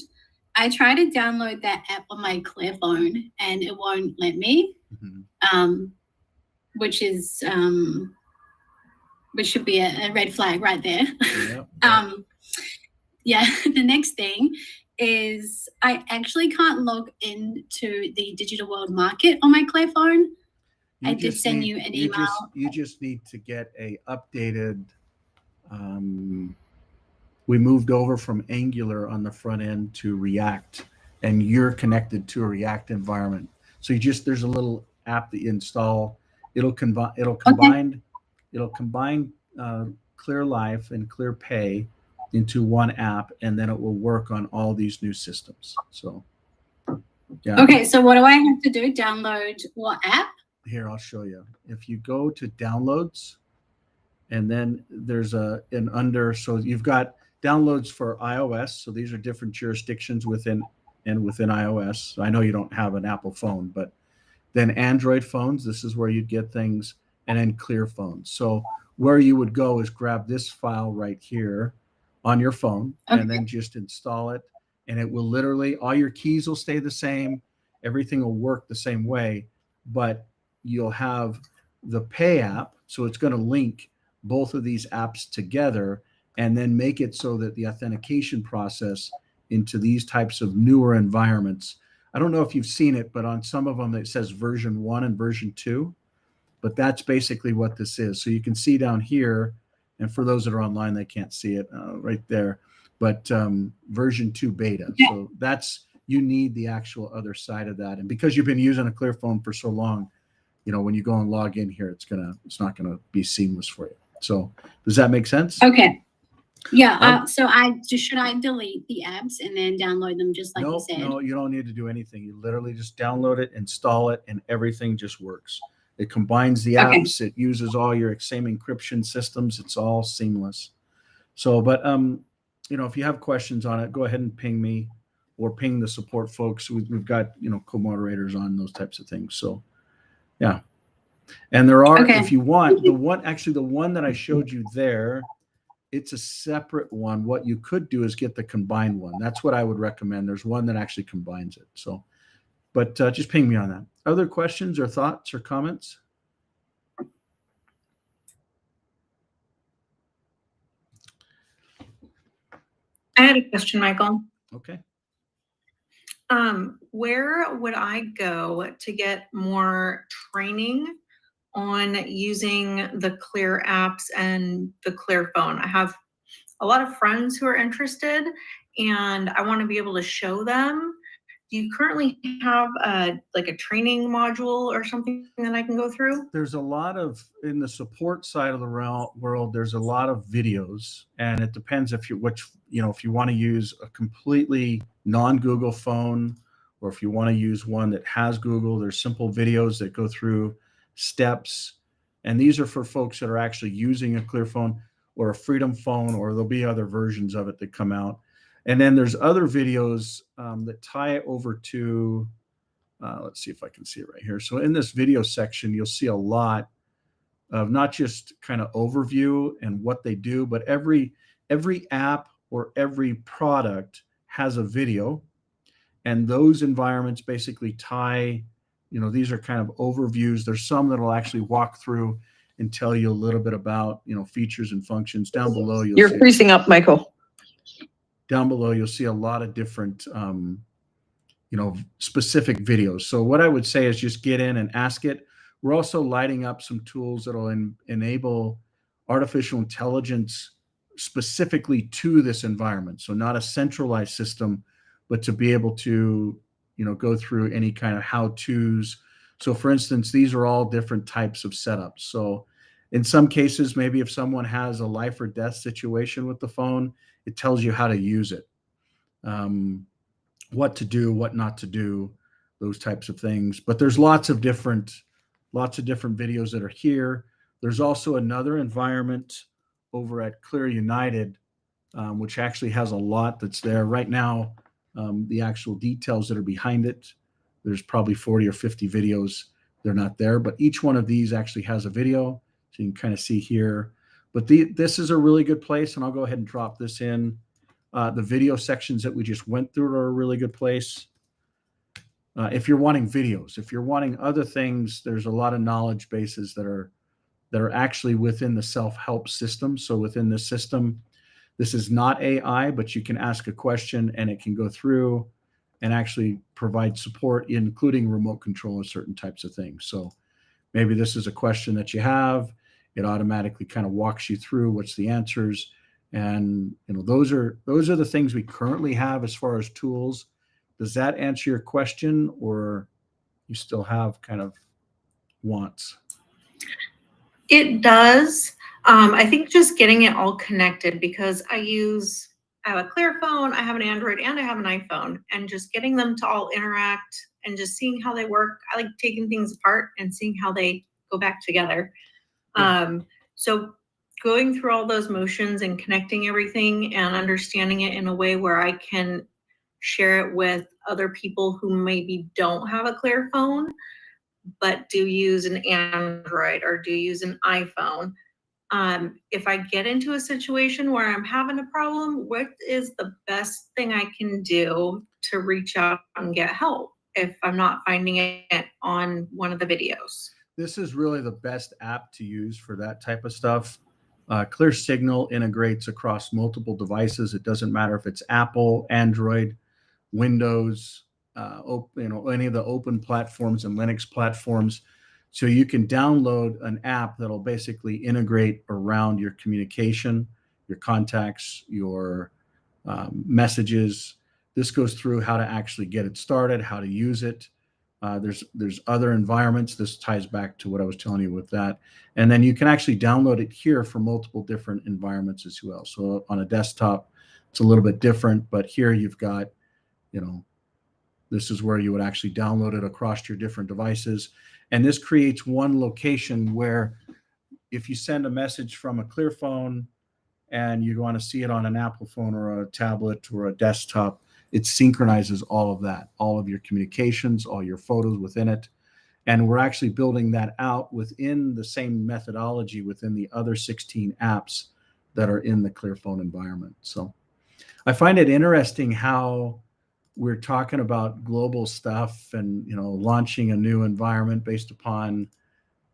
I tried to download that app on my Claire phone and it won't let me, which should be a red flag right there. Yep. The next thing is I actually can't log into the digital world market on my Claire phone. I did send you an email. You just need to get a updated. We moved over from Angular on the front end to React, and you're connected to a React environment. So there's a little app that you install. It'll combine Clear Life and Clear Pay into one app, and then it will work on all these new systems. So, yeah. Okay, so what do I have to do? Download what app? Here, I'll show you. If you go to downloads, and then there's so you've got downloads for iOS. So these are different jurisdictions within iOS. So I know you don't have an Apple phone, but then Android phones, this is where you'd get things, and then Clear phones. So where you would go is grab this file right here on your phone, and then just install it. And it will literally, all your keys will stay the same. Everything will work the same way, but you'll have the Pay app. So it's going to link both of these apps together and then make it so that the authentication process into these types of newer environments. I don't know if you've seen it, but on some of them it says version 1 and version 2, but that's basically what this is. So you can see down here, and for those that are online, they can't see it right there, but version 2 beta. Yeah. So you need the actual other side of that. And because you've been using a Clear phone for so long, when you go and log in here, it's not gonna be seamless for you. So does that make sense? Okay. Yeah. So should I delete the apps and then download them just like you said? No, you don't need to do anything. You literally just download it, install it, and everything just works. It combines the apps. It uses all your same encryption systems. It's all seamless. So, but if you have questions on it, go ahead and ping me or ping the support folks. We've got co-moderators on those types of things. So, yeah. And there are, if you want, the one that I showed you there, it's a separate one. What you could do is get the combined one. That's what I would recommend. There's one that actually combines it. So, but just ping me on that. Other questions or thoughts or comments? I had a question, Michael. Okay. Where would I go to get more training on using the Clear apps and the Clear phone? I have a lot of friends who are interested and I want to be able to show them. Do you currently have a training module or something that I can go through? There's a lot of, in the support side of the world, there's a lot of videos, and it depends if you want to use a completely non-Google phone, or if you want to use one that has Google. There's simple videos that go through steps, and these are for folks that are actually using a Clear phone. or a Freedom Phone, or there'll be other versions of it that come out. And then there's other videos that tie over to, let's see if I can see it right here. So in this video section, you'll see a lot of not just kind of overview and what they do, but every app or every product has a video, and those environments basically tie, these are kind of overviews. There's some that will actually walk through and tell you a little bit about, features and functions. Down below, You're freezing up, Michael. Down below, you'll see a lot of different, specific videos. So what I would say is just get in and ask it. We're also lighting up some tools that will enable artificial intelligence specifically to this environment. So not a centralized system, but to be able to, go through any kind of how-tos. So for instance, these are all different types of setups. So in some cases, maybe if someone has a life or death situation with the phone, it tells you how to use it, what to do, what not to do, those types of things. But there's lots of different videos that are here. There's also another environment over at Clear United, which actually has a lot that's there right now. The actual details that are behind it, there's probably 40 or 50 videos. They're not there, but each one of these actually has a video. So you can kind of see here. But this is a really good place, and I'll go ahead and drop this in. The video sections that we just went through are a really good place. If you're wanting videos, if you're wanting other things, there's a lot of knowledge bases that are actually within the self-help system. So within this system, this is not AI, but you can ask a question and it can go through and actually provide support, including remote control of certain types of things. So maybe this is a question that you have. It automatically kind of walks you through what's the answers. And those are the things we currently have as far as tools. Does that answer your question, or you still have kind of wants? It does. I think just getting it all connected, because I have a Clear phone, I have an Android, and I have an iPhone, and just getting them to all interact and just seeing how they work. I like taking things apart and seeing how they go back together. So going through all those motions and connecting everything and understanding it in a way where I can share it with other people who maybe don't have a Clear phone, but do use an Android or do use an iPhone. If I get into a situation where I'm having a problem, what is the best thing I can do to reach out and get help if I'm not finding it on one of the videos? This is really the best app to use for that type of stuff. Clear Signal integrates across multiple devices. It doesn't matter if it's Apple, Android, Windows, any of the open platforms and Linux platforms. So you can download an app that'll basically integrate around your communication, your contacts, your messages. This goes through how to actually get it started, how to use it. There's other environments. This ties back to what I was telling you with that. And then you can actually download it here for multiple different environments as well. So on a desktop, it's a little bit different, but here you've got, this is where you would actually download it across your different devices. And this creates one location where if you send a message from a Clear phone and you want to see it on an Apple phone or a tablet or a desktop, it synchronizes all of that, all of your communications, all your photos within it. And we're actually building that out within the same methodology within the other 16 apps that are in the Clear phone environment. So I find it interesting how we're talking about global stuff and, launching a new environment based upon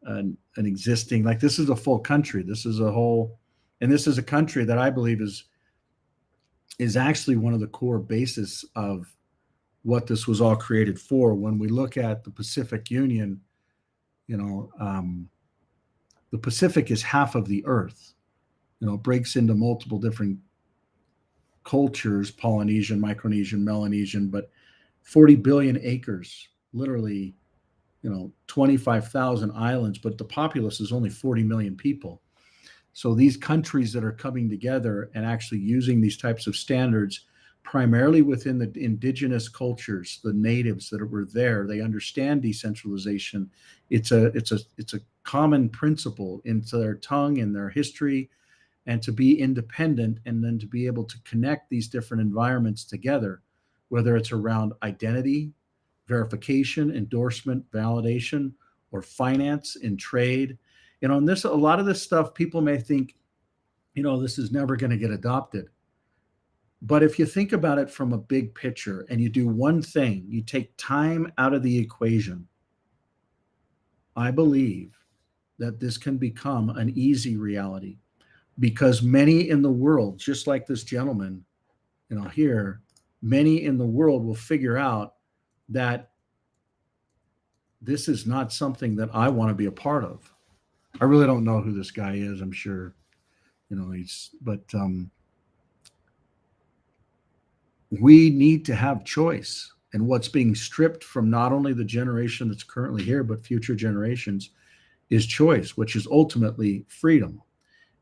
an existing, like this is a full country. This is a whole, and this is a country that I believe is actually one of the core basis of what this was all created for. When we look at the Pacific Union, the Pacific is half of the earth. It breaks into multiple different cultures, Polynesian, Micronesian, Melanesian, but 40 billion acres, literally, 25,000 islands, but the populace is only 40 million people. So these countries that are coming together and actually using these types of standards, primarily within the indigenous cultures, the natives that were there, they understand decentralization. It's a common principle into their tongue and their history. and to be independent, and then to be able to connect these different environments together, whether it's around identity, verification, endorsement, validation, or finance and trade. You know, and this, a lot of this stuff, people may think, you know, this is never going to get adopted. But if you think about it from a big picture and you do one thing, you take time out of the equation, I believe that this can become an easy reality, because many in the world, just like this gentleman, you know, here, many in the world will figure out that this is not something that I want to be a part of. I really don't know who this guy is. I'm sure, you know, we need to have choice. And what's being stripped from not only the generation that's currently here, but future generations, is choice, which is ultimately freedom.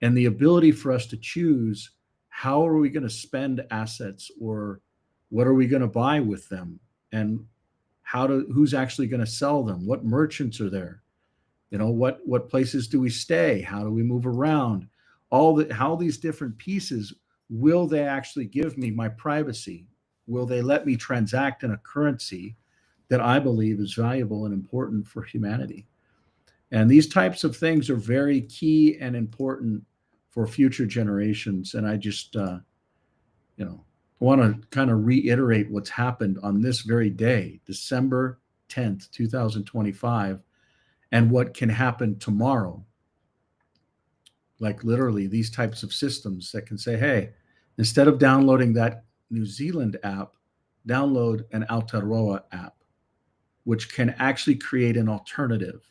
And the ability for us to choose, how are we going to spend assets, or what are we going to buy with them, and who's actually going to sell them, what merchants are there, you know, what places do we stay, how do we move around, how these different pieces, will they actually give me my privacy, will they let me transact in a currency that I believe is valuable and important for humanity. And these types of things are very key and important for future generations. And I just want to kind of reiterate what's happened on this very day, December 10th, 2025, and what can happen tomorrow. Like literally these types of systems that can say, hey, instead of downloading that New Zealand app, download an Aotearoa app, which can actually create an alternative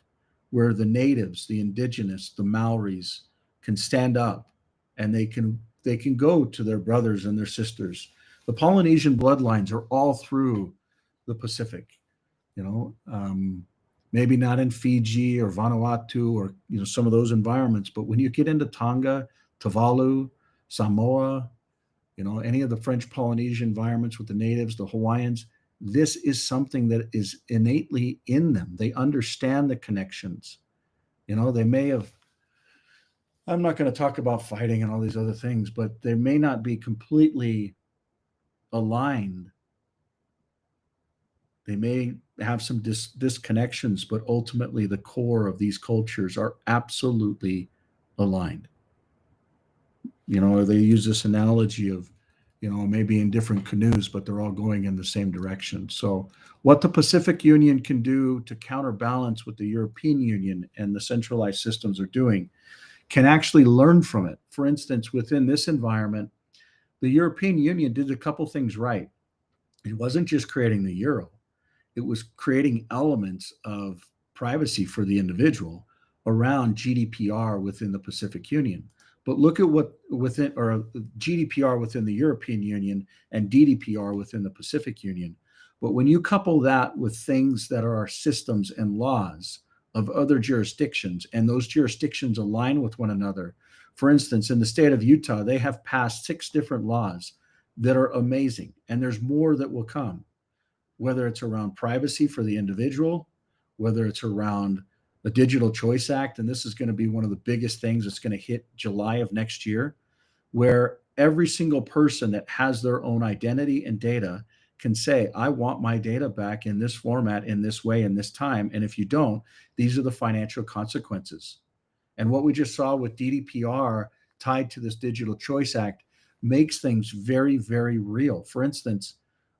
where the natives, the indigenous, the Maoris can stand up, and they can go to their brothers and their sisters. The Polynesian bloodlines are all through the Pacific, you know, maybe not in Fiji or Vanuatu or, you know, some of those environments, but when you get into Tonga, Tuvalu, Samoa, you know, any of the French Polynesian environments with the natives, the Hawaiians, this is something that is innately in them. They understand the connections. You know, they may have, I'm not going to talk about fighting and all these other things, but they may not be completely aligned. They may have some disconnections, but ultimately the core of these cultures are absolutely aligned. You know, they use this analogy of, you know, maybe in different canoes, but they're all going in the same direction. So what the Pacific Union can do to counterbalance what the European Union and the centralized systems are doing can actually learn from it. For instance, within this environment, the European Union did a couple things right. It wasn't just creating the euro. It was creating elements of privacy for the individual around GDPR within the Pacific Union. But look at what within, or GDPR within the European Union and DDPR within the Pacific Union. But when you couple that with things that are our systems and laws of other jurisdictions, and those jurisdictions align with one another. For instance, in the state of Utah, they have passed 6 different laws that are amazing, and there's more that will come, whether it's around privacy for the individual, whether it's around the Digital Choice Act, and this is going to be one of the biggest things that's going to hit July of next year, where every single person that has their own identity and data can say, I want my data back in this format, in this way, in this time. And if you don't, these are the financial consequences. And what we just saw with DDPR tied to this Digital Choice Act makes things very, very real. For instance,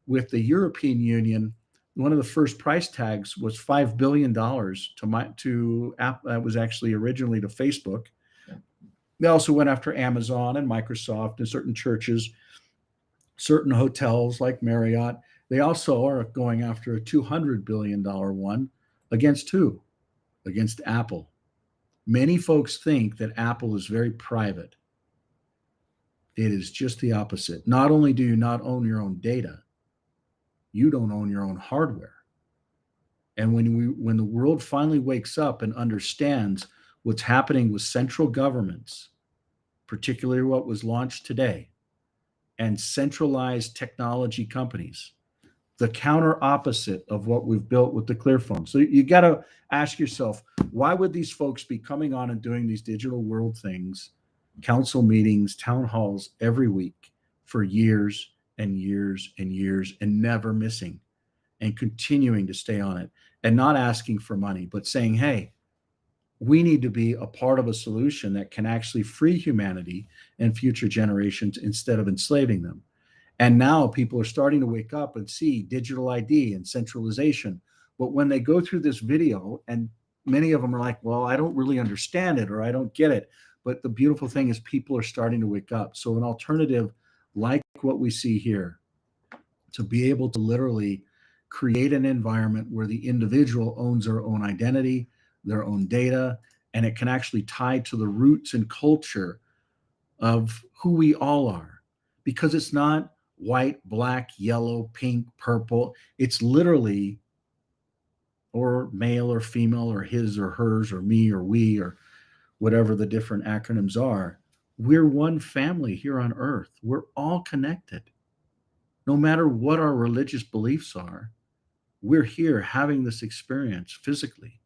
with the European Union, one of the first price tags was $5 billion to Apple. That was actually originally to Facebook. They also went after Amazon and Microsoft and certain churches, certain hotels like Marriott. They also are going after a $200 billion one against who? Against Apple. Many folks think that Apple is very private. It is just the opposite. Not only do you not own your own data, you don't own your own hardware. And when the world finally wakes up and understands what's happening with central governments, particularly what was launched today, and centralized technology companies, the counter opposite of what we've built with the Clearphone. So you got to ask yourself, why would these folks be coming on and doing these digital world things council meetings, town halls every week for years and years and years, and never missing, and continuing to stay on it, and not asking for money, but saying, hey, we need to be a part of a solution that can actually free humanity and future generations instead of enslaving them. And now people are starting to wake up and see digital ID and centralization. But when they go through this video, and many of them are like, well, I don't really understand it, or I don't get it. But the beautiful thing is people are starting to wake up. So an alternative like what we see here, to be able to literally create an environment where the individual owns their own identity, their own data, and it can actually tie to the roots and culture of who we all are. Because it's not white, black, yellow, pink, purple. It's literally, or male or female, or his or hers, or me or we, or whatever the different acronyms are. We're one family here on earth. We're all connected. No matter what our religious beliefs are, we're here having this experience physically.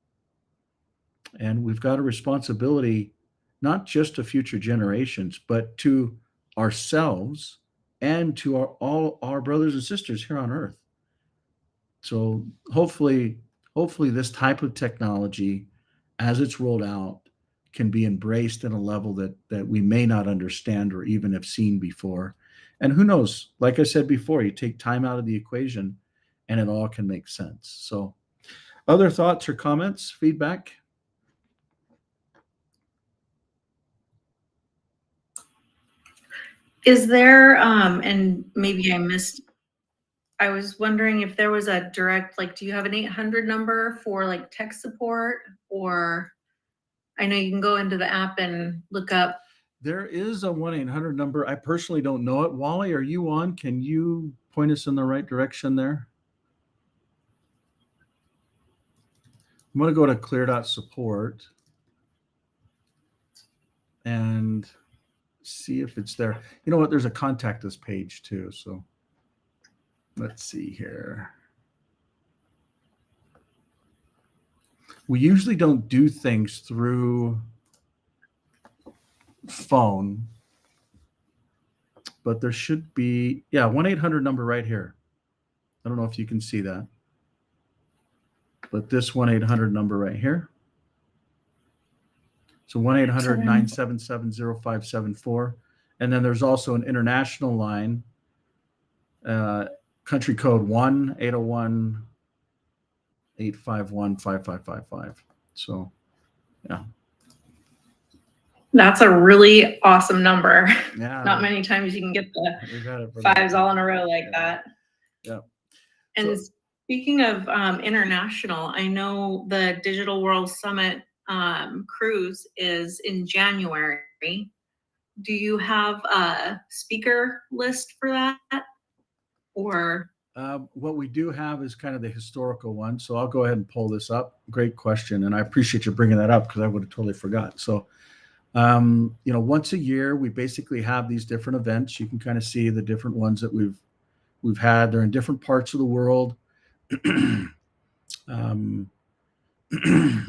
And we've got a responsibility, not just to future generations, but to ourselves and to all our brothers and sisters here on earth. So hopefully this type of technology, as it's rolled out, can be embraced at a level that we may not understand or even have seen before. And who knows, like I said before, you take time out of the equation and it all can make sense. So other thoughts or comments, feedback? Is there, and maybe I missed, I was wondering if there was a direct, like, do you have an 800 number for like tech support? Or I know you can go into the app and look up. There is a 1-800 number. I personally don't know it. Wally, are you on? Can you point us in the right direction there? I'm going to go to clear.support and see if it's there. You know what? There's a contact us page too. So let's see here. We usually don't do things through phone, but there should be, yeah, 1-800 number right here. I don't know if you can see that, but this 1-800 number right here. So 1-800-977-0574. And then there's also an international line, country code 1-801-851-5555. So, yeah. That's a really awesome number. Yeah. Not many times you can get the fives all in a row like that. Yeah. And speaking of international, I know the Digital World Summit cruise is in January. Do you have a speaker list for that? Or what we do have is kind of the historical one. So I'll go ahead and pull this up. Great question. And I appreciate you bringing that up because I would have totally forgot. So, you know, once a year, we basically have these different events. You can kind of see the different ones that we've had. They're in different parts of the world.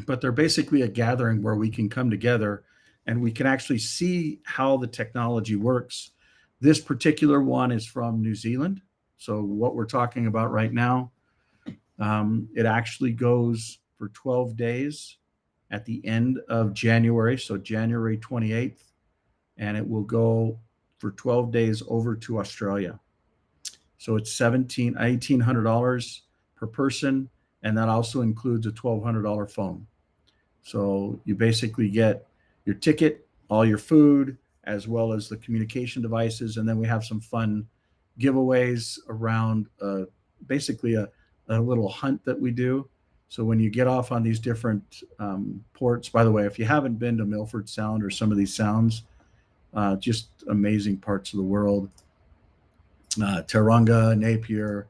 But they're basically a gathering where we can come together and we can actually see how the technology works. This particular one is from New Zealand. So what we're talking about right now, it actually goes for 12 days at the end of January. So January 28th, and it will go for 12 days over to Australia. So it's $1,800 per person. And that also includes a $1,200 phone. So you basically get your ticket, all your food, as well as the communication devices. And then we have some fun giveaways around basically a little hunt that we do. So when you get off on these different ports, by the way, if you haven't been to Milford Sound or some of these sounds, just amazing parts of the world. Tauranga, Napier,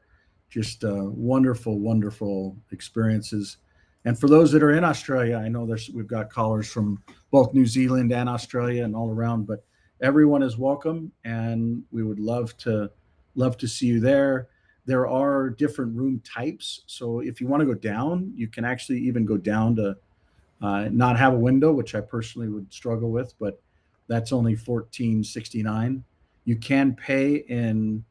just wonderful, wonderful experiences. And for those that are in Australia, I know we've got callers from both New Zealand and Australia and all around, but everyone is welcome, and we would love to see you there. There are different room types. So if you want to go down, you can actually even go down to not have a window, which I personally would struggle with, but That's only $14.69. You can pay in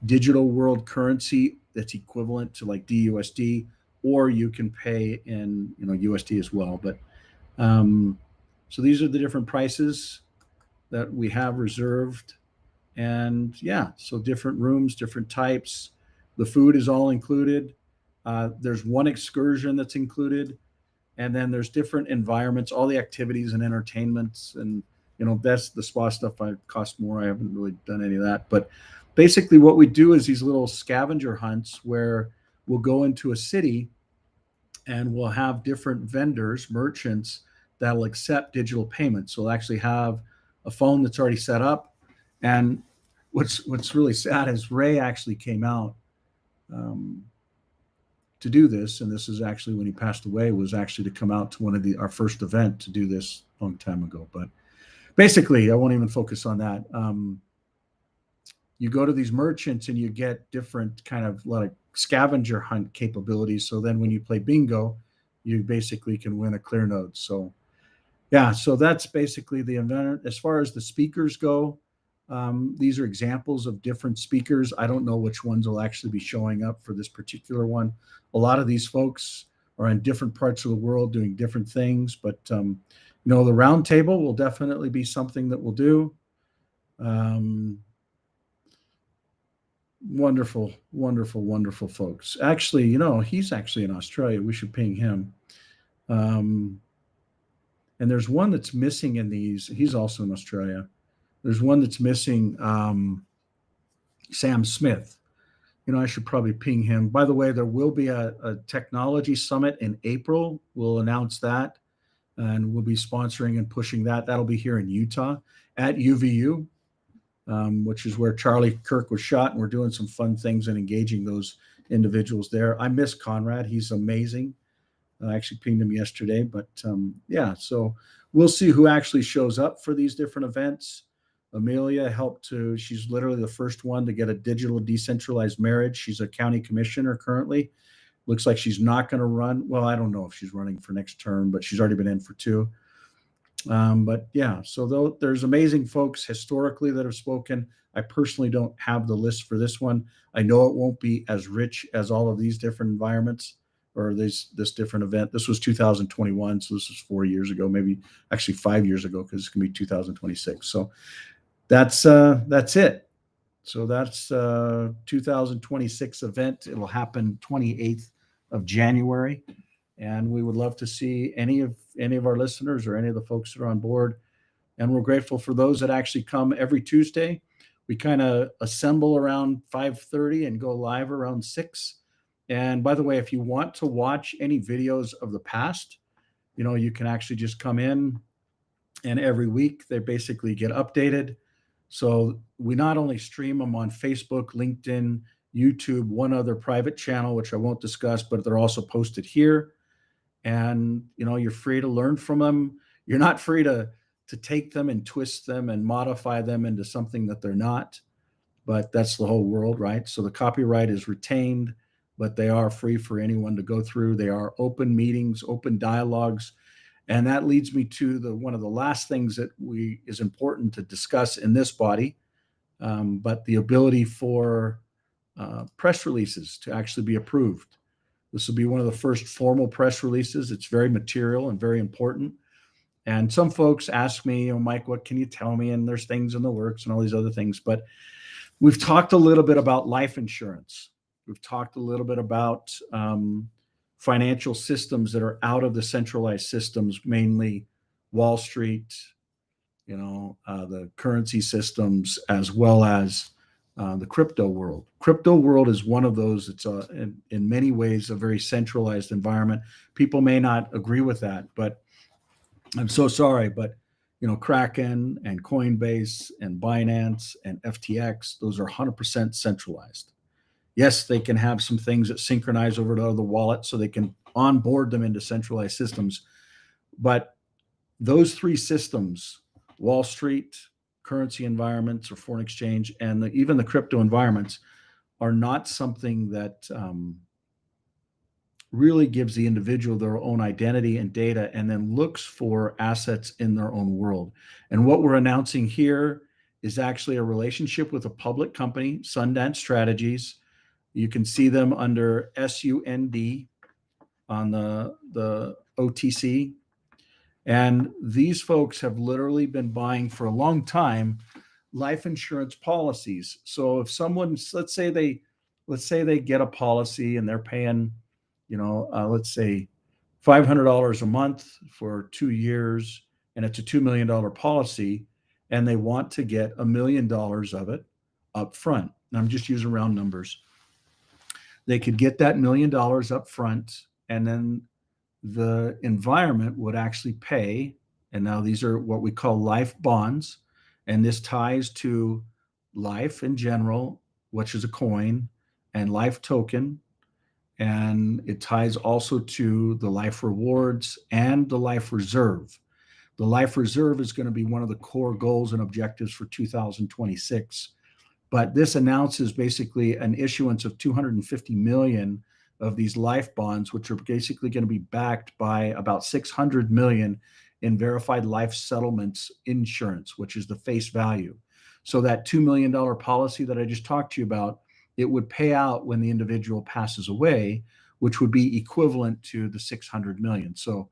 digital world currency that's equivalent to like DUSD, or you can pay in USD as well. But so these are the different prices that we have reserved. And yeah, so different rooms, different types. The food is all included. There's one excursion that's included. And then there's different environments, all the activities and entertainments. And, that's the spa stuff. Cost more. I haven't really done any of that. But basically what we do is these little scavenger hunts where we'll go into a city and we'll have different vendors, merchants that'll accept digital payments. So we'll actually have a phone that's already set up. And what's really sad is Ray actually came out to do this, and this is actually when he passed away, was actually to come out to one of our first event to do this a long time ago. But basically, I won't even focus on that. You go to these merchants and you get different kind of like scavenger hunt capabilities. So then when you play bingo, you basically can win a ClearNode. So yeah, so that's basically the event. As far as the speakers go, these are examples of different speakers. I don't know which ones will actually be showing up for this particular one. A lot of these folks are in different parts of the world doing different things, but the round table will definitely be something that we'll do. Wonderful, wonderful, wonderful folks. Actually, he's actually in Australia. We should ping him. And there's one that's missing in these. He's also in Australia. There's one that's missing, Sam Smith. I should probably ping him. By the way, there will be a technology summit in April. We'll announce that, and we'll be sponsoring and pushing that. That'll be here in Utah at UVU, which is where Charlie Kirk was shot, and we're doing some fun things and engaging those individuals there. I miss Conrad. He's amazing. I actually pinged him yesterday, but yeah, so we'll see who actually shows up for these different events. Amelia she's literally the first one to get a digital decentralized marriage. She's a county commissioner currently. Looks like she's not going to run. Well, I don't know if she's running for next term, but she's already been in for 2. But yeah, so there's amazing folks historically that have spoken. I personally don't have the list for this one. I know it won't be as rich as all of these different environments or this different event. This was 2021, so this was 4 years ago, maybe actually 5 years ago, because it's going to be 2026. So that's it. So that's 2026 event. It'll happen 28th of January. And we would love to see any of our listeners or any of the folks that are on board. And we're grateful for those that actually come every Tuesday. We kind of assemble around 5:30 and go live around 6. And by the way, if you want to watch any videos of the past, you can actually just come in, and every week they basically get updated. So we not only stream them on Facebook, LinkedIn, YouTube, one other private channel, which I won't discuss, but they're also posted here. And, you're free to learn from them. You're not free to take them and twist them and modify them into something that they're not, but that's the whole world, right? So the copyright is retained, but they are free for anyone to go through. They are open meetings, open dialogues. And that leads me to one of the last things that is important to discuss in this body, but the ability for press releases to actually be approved. This will be one of the first formal press releases. It's very material and very important. And some folks ask me, Mike, what can you tell me? And there's things in the works and all these other things. But we've talked a little bit about life insurance. We've talked a little bit about financial systems that are out of the centralized systems, mainly Wall Street, the currency systems, as well as the crypto world. Crypto world is one of those. It's in many ways a very centralized environment. People may not agree with that, but I'm so sorry. But Kraken and Coinbase and Binance and FTX, those are 100% centralized. Yes, they can have some things that synchronize over to other wallets so they can onboard them into centralized systems. But those 3 systems, Wall Street, currency environments or foreign exchange, and even the crypto environments, are not something that really gives the individual their own identity and data, and then looks for assets in their own world. And what we're announcing here is actually a relationship with a public company, Sundance Strategies. You can see them under SUND on the OTC. And these folks have literally been buying for a long time life insurance policies. So if someone, let's say they get a policy and they're paying, let's say $500 a month for 2 years, and it's a $2 million policy, and they want to get $1 million of it up front. And I'm just using round numbers. They could get that $1 million up front, and then the environment would actually pay. And now these are what we call life bonds. And this ties to life in general, which is a coin, and life token. And it ties also to the life rewards and the life reserve. The life reserve is going to be one of the core goals and objectives for 2026. But this announces basically an issuance of 250 million of these life bonds, which are basically going to be backed by about 600 million in verified life settlements insurance, which is the face value. So that $2 million policy that I just talked to you about, it would pay out when the individual passes away, which would be equivalent to the 600 million. So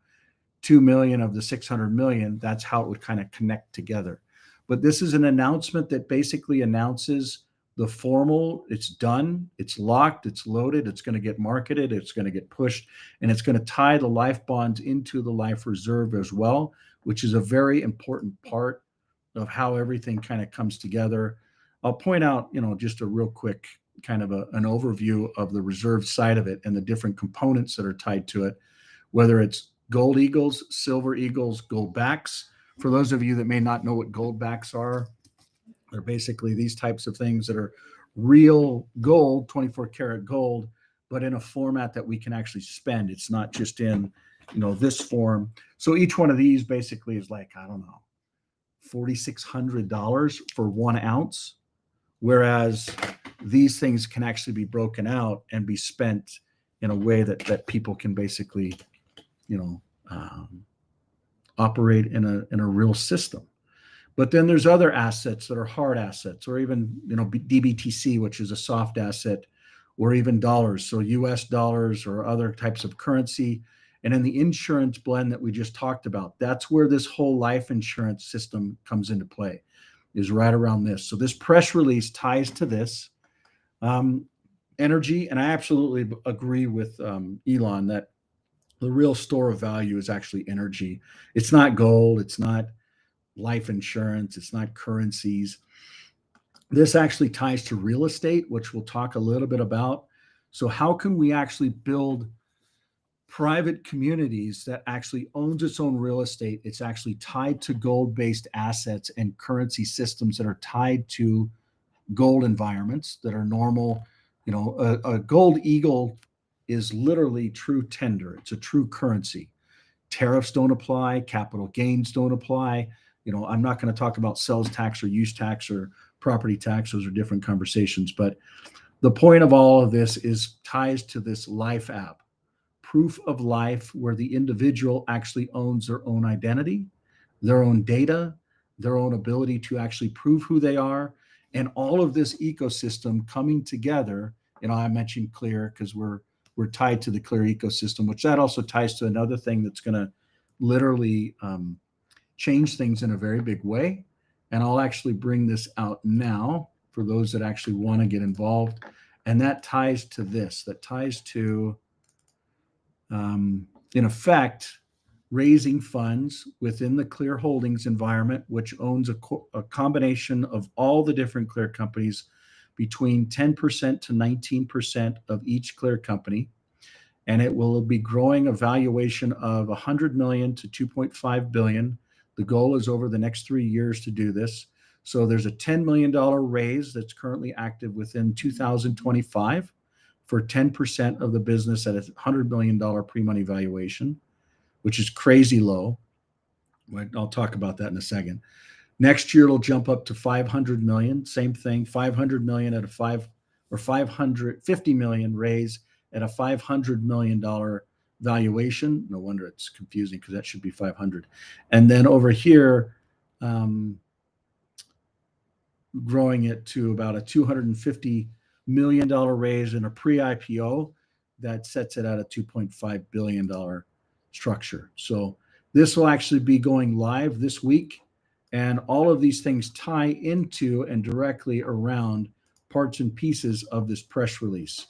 2 million of the 600 million, that's how it would kind of connect together. But this is an announcement that basically announces the formal, it's done, it's locked, it's loaded, it's going to get marketed, it's going to get pushed, and it's going to tie the life bonds into the life reserve as well, which is a very important part of how everything kind of comes together. I'll point out, just a real quick kind of an overview of the reserve side of it and the different components that are tied to it, whether it's gold eagles, silver eagles, gold backs. For those of you that may not know what gold backs are, they're basically these types of things that are real gold, 24 karat gold, but in a format that we can actually spend. It's not just in, this form. So each one of these basically is like, I don't know, $4,600 for 1 ounce. Whereas these things can actually be broken out and be spent in a way that people can basically, operate in a real system. But then there's other assets that are hard assets, or even, DBTC, which is a soft asset, or even dollars. So US dollars or other types of currency. And in the insurance blend that we just talked about, that's where this whole life insurance system comes into play, is right around this. So this press release ties to this. Energy, and I absolutely agree with Elon that the real store of value is actually energy. It's not gold. It's not life insurance. It's not currencies. This actually ties to real estate, which we'll talk a little bit about. So how can we actually build private communities that actually owns its own real estate? It's actually tied to gold-based assets and currency systems that are tied to gold environments that are normal. A gold eagle is literally true tender. It's a true currency. Tariffs don't apply. Capital gains don't apply. I'm not going to talk about sales tax or use tax or property tax. Those are different conversations. But the point of all of this is ties to this life app, proof of life, where the individual actually owns their own identity, their own data, their own ability to actually prove who they are, and all of this ecosystem coming together. I mentioned Clear because we're tied to the Clear ecosystem, which that also ties to another thing that's going to literally change things in a very big way. And I'll actually bring this out now for those that actually want to get involved. And that ties to this, that ties to, in effect, raising funds within the Clear Holdings environment, which owns a combination of all the different Clear companies, between 10% to 19% of each Clear company. And it will be growing a valuation of 100 million to 2.5 billion. The goal is over the next 3 years to do this. So there's a $10 million raise that's currently active within 2025 for 10% of the business at a $100 million pre-money valuation, which is crazy low. I'll talk about that in a second. Next year, it'll jump up to 500 million. Same thing, 500 million at a 5 or 550 million raise at a $500 million valuation. No wonder it's confusing because that should be 500. And then over here, growing it to about a $250 million raise in a pre-IPO that sets it at a $2.5 billion structure. So this will actually be going live this week. And all of these things tie into and directly around parts and pieces of this press release.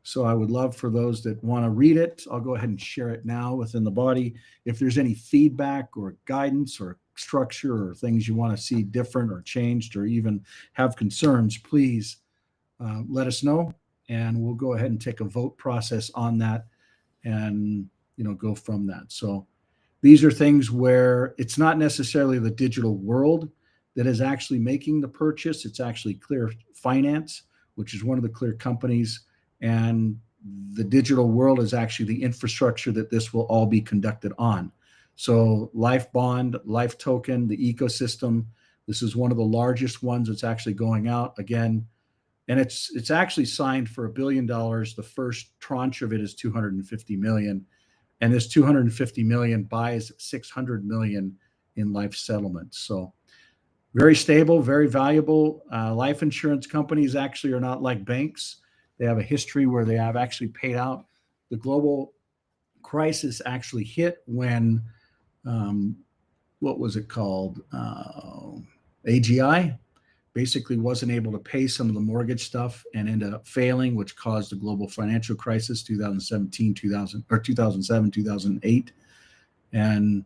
So I would love for those that want to read it, I'll go ahead and share it now within the body. If there's any feedback or guidance or structure or things you want to see different or changed or even have concerns, please let us know. And we'll go ahead and take a vote process on that and, go from that. So these are things where it's not necessarily the digital world that is actually making the purchase. It's actually Clear Finance, which is one of the Clear companies. And the digital world is actually the infrastructure that this will all be conducted on. So Life Bond, Life Token, the ecosystem, this is one of the largest ones that's actually going out again. And it's actually signed for $1 billion. The first tranche of it is 250 million. And this 250 million buys 600 million in life settlements. So very stable, very valuable. Life insurance companies actually are not like banks. They have a history where they have actually paid out. The global crisis actually hit when, what was it called? AGI basically wasn't able to pay some of the mortgage stuff and ended up failing, which caused the global financial crisis, 2007, 2008. And,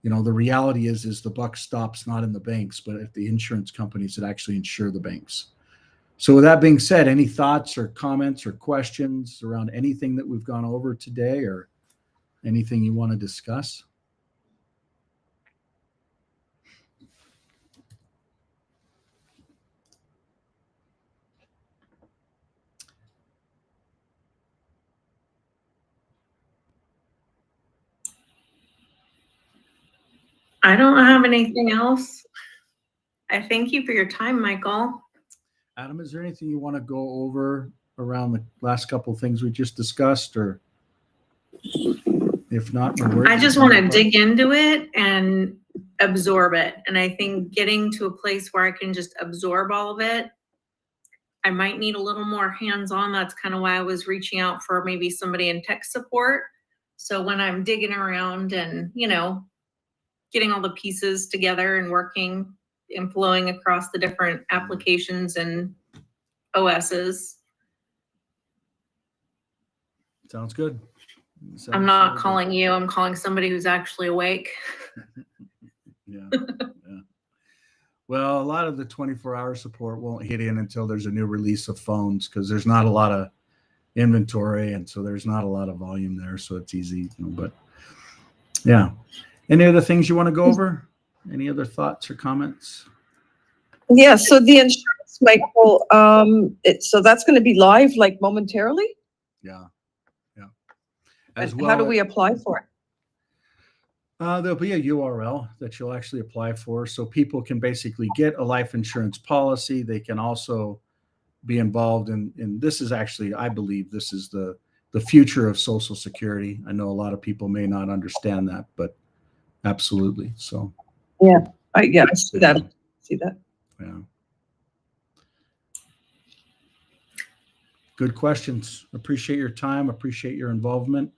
the reality is the buck stops not in the banks, but at the insurance companies that actually insure the banks. So with that being said, any thoughts or comments or questions around anything that we've gone over today or anything you want to discuss? I don't have anything else. I thank you for your time, Michael. Adam, is there anything you want to go over around the last couple of things we just discussed, or if not, I just want to dig into it and absorb it. And I think getting to a place where I can just absorb all of it, I might need a little more hands-on. That's kind of why I was reaching out for maybe somebody in tech support. So when I'm digging around and, getting all the pieces together and working and flowing across the different applications and OSs. Sounds good. I'm not calling you. I'm calling somebody who's actually awake. Yeah. Well, a lot of the 24-hour support won't hit in until there's a new release of phones because there's not a lot of inventory, and so there's not a lot of volume there, so it's easy. But yeah. Any other things you want to go over? Any other thoughts or comments? Yeah, so the insurance, Michael, so that's going to be live like momentarily? Yeah. As well, how do we apply for it? There'll be a URL that you'll actually apply for. So people can basically get a life insurance policy. They can also be involved in this is actually, I believe this is the future of Social Security. I know a lot of people may not understand that, but absolutely. So yeah, I see that. Yeah. Good questions. Appreciate your time. Appreciate your involvement.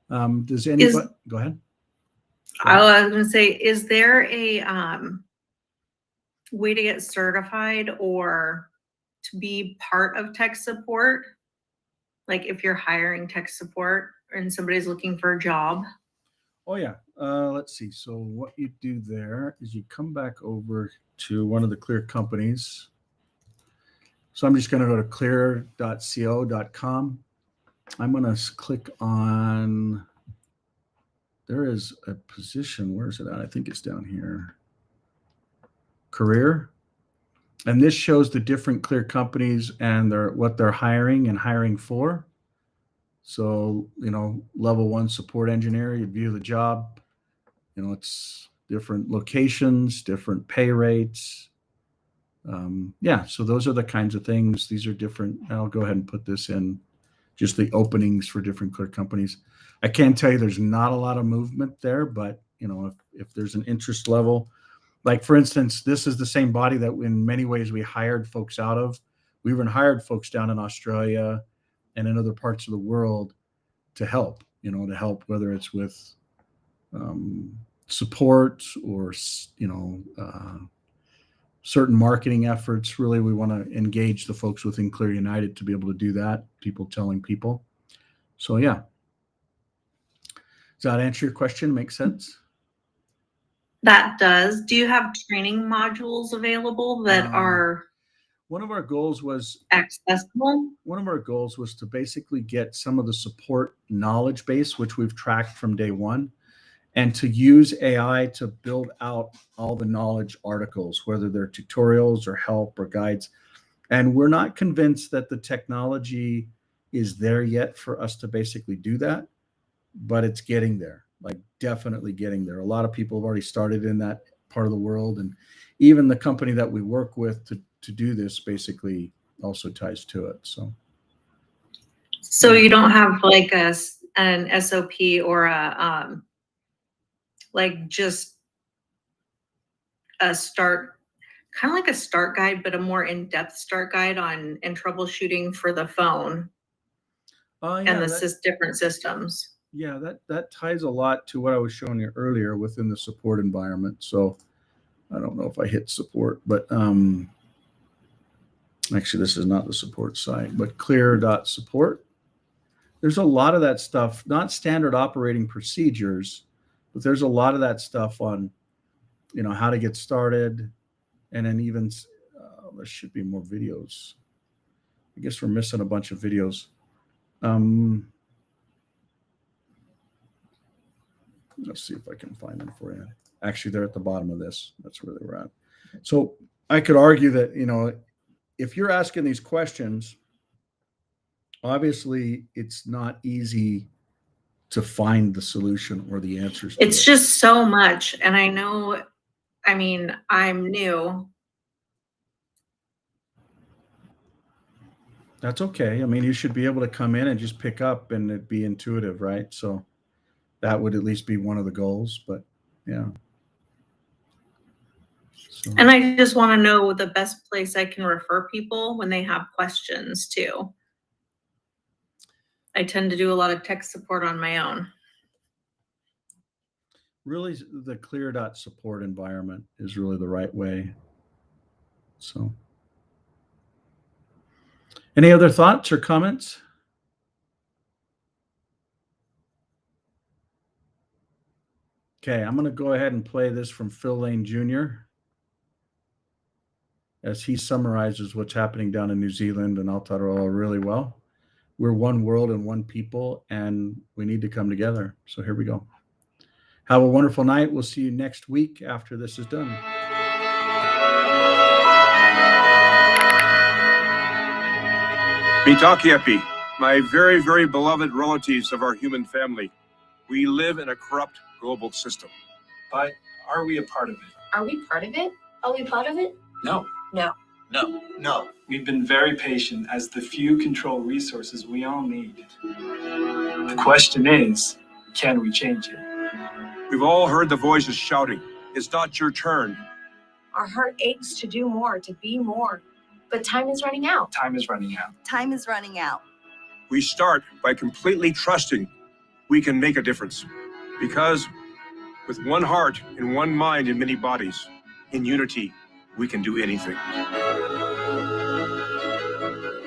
Does anybody go ahead? I was going to say, is there a way to get certified or to be part of tech support? Like if you're hiring tech support and somebody's looking for a job? Oh yeah. Let's see. So what you do there is you come back over to one of the Clear companies. So I'm just going to go to clear.co.com. I'm going to click on, there is a position. Where is it at? I think it's down here. Career. And this shows the different Clear companies and what they're hiring and hiring for. So, level 1 support engineer, you view the job. It's different locations, different pay rates. Yeah, so those are the kinds of things. These are different. I'll go ahead and put this in just the openings for different clear companies. I can tell you there's not a lot of movement there, but if there's an interest level, like for instance, this is the same body that in many ways we hired folks out of. We even hired folks down in Australia and in other parts of the world to help, whether it's with support or, certain marketing efforts. Really, we want to engage the folks within Clear United to be able to do that, people telling people. So, yeah. Does that answer your question? Make sense? That does. Do you have training modules available that are one of our goals was accessible? One of our goals was to basically get some of the support knowledge base, which we've tracked from day one, and to use AI to build out all the knowledge articles, whether they're tutorials or help or guides. And we're not convinced that the technology is there yet for us to basically do that, but it's getting there. Like definitely getting there. A lot of people have already started in that part of the world, and even the company that we work with to do this basically also ties to it. So you don't have like an SOP or a like just a start, kind of like a start guide, but a more in-depth start guide on and troubleshooting for the phone and the different systems. Yeah, that ties a lot to what I was showing you earlier within the support environment. So I don't know if I hit support, but actually this is not the support site, but clear.support. There's a lot of that stuff, not standard operating procedures, but there's a lot of that stuff on, how to get started. And then even, there should be more videos. I guess we're missing a bunch of videos. Let's see if I can find them for you. Actually, they're at the bottom of this. That's where they were at. So I could argue that, if you're asking these questions, obviously it's not easy to find the solution or the answers. It's just so much. And I know, I'm new. That's okay. You should be able to come in and just pick up and it be intuitive, right? So that would at least be one of the goals, but yeah. So. And I just want to know the best place I can refer people when they have questions too. I tend to do a lot of tech support on my own. Really, the clear.support environment is really the right way. So, any other thoughts or comments? Okay, I'm going to go ahead and play this from Phil Lane Jr. as he summarizes what's happening down in New Zealand and Aotearoa really well. We're one world and one people, and we need to come together. So here we go. Have a wonderful night. We'll see you next week after this is done. Mitakepi, my very, very beloved relatives of our human family. We live in a corrupt global system. But are we a part of it? Are we part of it? Are we part of it? No. No. No. No. We've been very patient as the few control resources we all need. The question is, can we change it? We've all heard the voices shouting, it's not your turn. Our heart aches to do more, to be more. But time is running out. Time is running out. Time is running out. We start by completely trusting we can make a difference. Because with one heart and one mind and many bodies, in unity, we can do anything.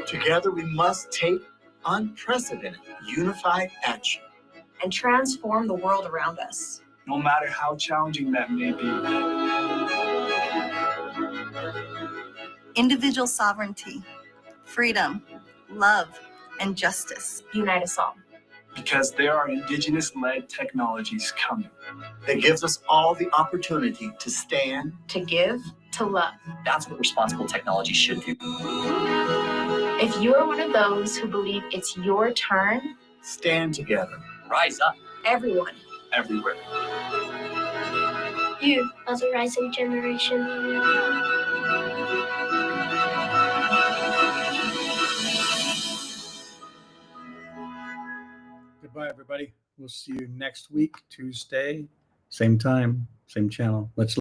Together, we must take unprecedented, unified action. And transform the world around us. No matter how challenging that may be. Individual sovereignty, freedom, love, and justice unite us all. Because there are indigenous-led technologies coming. That gives us all the opportunity to stand, to give, to love. That's what responsible technology should do. If you're one of those who believe it's your turn, stand together. Rise up. Everyone. Everywhere. You, as a rising generation. Goodbye, everybody. We'll see you next week, Tuesday, same time, same channel. Let's